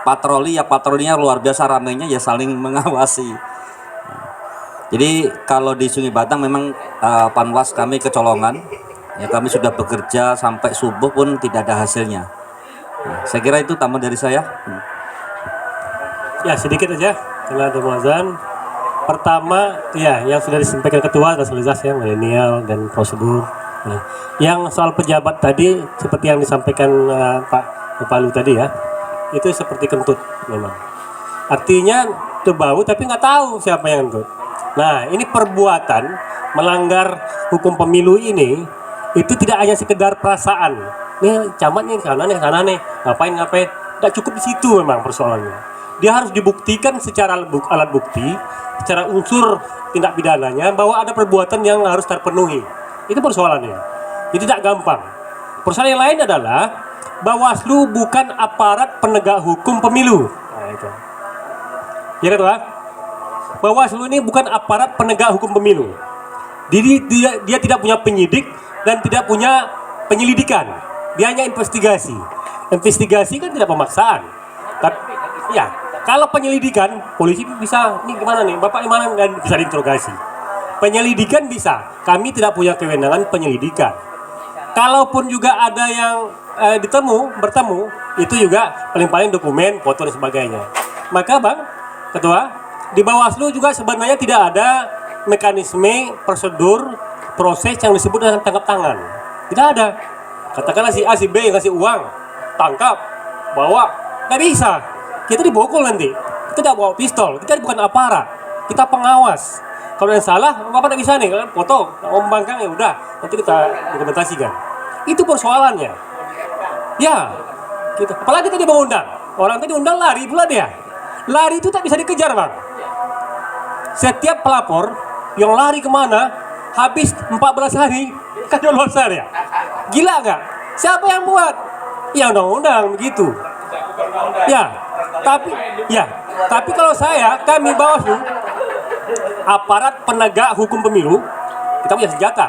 patroli ya patrolinya luar biasa ramainya ya saling mengawasi. Jadi kalau di Sungai Batang memang Panwas kami kecolongan. Ya kami sudah bekerja sampai subuh pun tidak ada hasilnya. Nah, saya kira itu tambahan dari saya. Ya sedikit aja karena ada muazan. Pertama, ya yang sudah disampaikan ketua sudah jelas ya milenial dan prosedur. Nah, yang soal pejabat tadi seperti yang disampaikan Pak Palu tadi ya, itu seperti kentut memang. Artinya terbau tapi nggak tahu siapa yang kentut. Nah ini perbuatan melanggar hukum pemilu ini itu tidak hanya sekedar perasaan. Nih camat nih sana nih ngapain. Tidak cukup di situ memang persoalannya. Dia harus dibuktikan secara alat bukti, secara unsur tindak pidananya bahwa ada perbuatan yang harus terpenuhi. Itu persoalannya. Jadi tidak gampang. Persoalan yang lain adalah Bawaslu bukan aparat penegak hukum pemilu. Nah, itu. Ya kan Pak? Bawaslu ini bukan aparat penegak hukum pemilu. Jadi dia tidak punya penyidik dan tidak punya penyelidikan. Dia hanya investigasi. Investigasi kan tidak pemaksaan. Tapi ya, kalau penyelidikan polisi bisa, ini gimana nih, Bapak gimana, dan bisa diinterogasi. Penyelidikan bisa. Kami tidak punya kewenangan penyelidikan. Kalaupun juga ada yang bertemu, itu juga paling-paling dokumen, foto dan sebagainya. Maka Bang Ketua, di Bawaslu juga sebenarnya tidak ada mekanisme, prosedur, proses yang disebut dengan tangkap tangan. Tidak ada. Katakanlah si A, si B yang kasih uang, tangkap, bawa, nggak bisa. Kita dibokol nanti. Kita tidak bawa pistol. Kita bukan aparat. Kita pengawas. Kalau yang salah, Bapak tidak bisa nih, kalian foto, Om Bangkang ya udah, nanti kita dokumentasikan. Itu persoalannya. Ya, gitu. Apalagi tadi mau undang. Orang tadi undang lari pula dia. Lari itu tak bisa dikejar Bang. Setiap pelapor yang lari kemana, habis 14 hari, kan luar ya. Gila nggak? Siapa yang buat? Ya undang-undang begitu. Tapi kalau kami Bawaslu, aparat penegak hukum pemilu, kita punya senjata.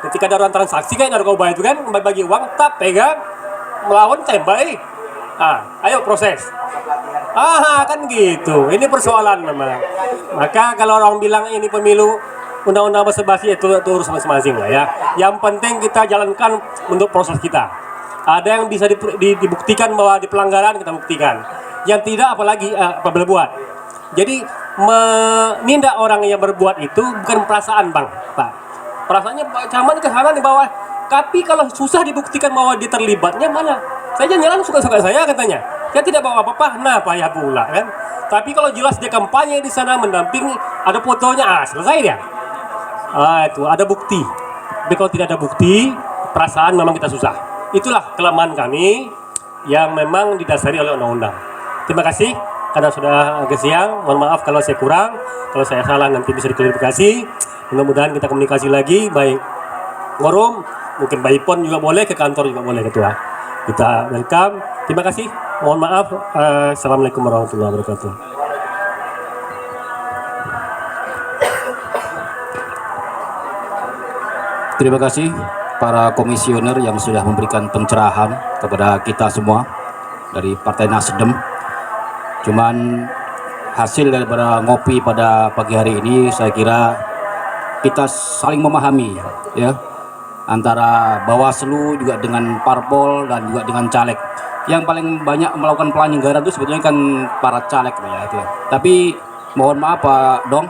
Ketika ada orang transaksi kayak narkoba itu kan, bagi uang, tak pegang, melawan tembak. Ayo proses. Kan gitu. Ini persoalan memang. Maka kalau orang bilang ini pemilu undang-undang basa-basi itu urus masing-masing lah ya. Yang penting kita jalankan untuk proses kita. Ada yang bisa dibuktikan bahwa di pelanggaran kita buktikan. Yang tidak apalagi apabila buat. Jadi menindak orang yang berbuat itu bukan perasaan Bang, Pak. Perasaannya Pak Camat ke sana di bawah. Tapi kalau susah dibuktikan bahwa dia terlibatnya mana? Saya jalan suka-suka saya katanya. Saya tidak bawa apa-apa, nah payah pula kan. Tapi kalau jelas dia kampanye di sana mendampingi, ada fotonya, selesai dia. Itu ada bukti. Tapi kalau tidak ada bukti, perasaan memang kita susah. Itulah kelemahan kami yang memang didasari oleh undang-undang. Terima kasih karena sudah agak siang. Mohon maaf kalau saya kurang, kalau saya salah nanti bisa diklarifikasi. Mudah-mudahan kita komunikasi lagi, baik forum, mungkin by phone juga boleh, ke kantor juga boleh Ketua. Kita welcome. Terima kasih. Mohon maaf. Assalamualaikum warahmatullahi wabarakatuh. Terima kasih para komisioner yang sudah memberikan pencerahan kepada kita semua dari Partai Nasdem. Cuman hasil daripada ngopi pada pagi hari ini saya kira kita saling memahami ya, antara Bawaslu juga dengan Parpol dan juga dengan caleg. Yang paling banyak melakukan pelanggaran itu sebetulnya kan para caleg ya itu. Tapi mohon maaf Pak Dong,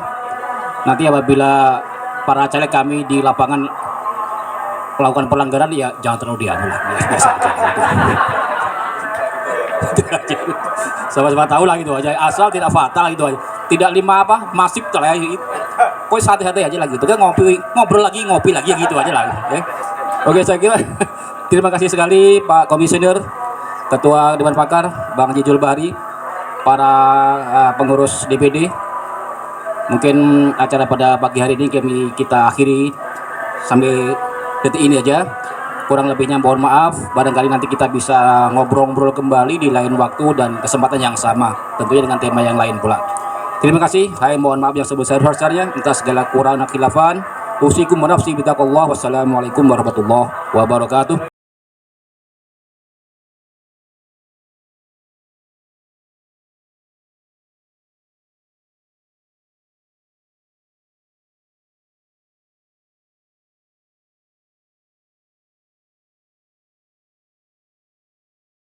nanti apabila para caleg kami di lapangan melakukan pelanggaran ya jangan terlalu dianu lah, biasa aja. Sama-sama tahu lah gitu aja, asal tidak fatal gitu aja, tidak lima apa masif lah ya. Kok hati-hati aja lah gitu kan, ngobrol lagi ngopi lagi gitu aja lah ya. Oke, saya kira terima kasih sekali Pak Komisioner, Ketua Dewan Pakar Bang Jijul Bahri, para pengurus DPD. Mungkin acara pada pagi hari ini kita akhiri sampai detik ini aja. Kurang lebihnya mohon maaf, barangkali nanti kita bisa ngobrol-ngobrol kembali di lain waktu dan kesempatan yang sama, tentunya dengan tema yang lain pula. Terima kasih, saya mohon maaf yang sebesar-besarnya atas segala kurang dan khilafan. Usikum wa nafsi bitaqwallah. Wassalamualaikum warahmatullahi wabarakatuh.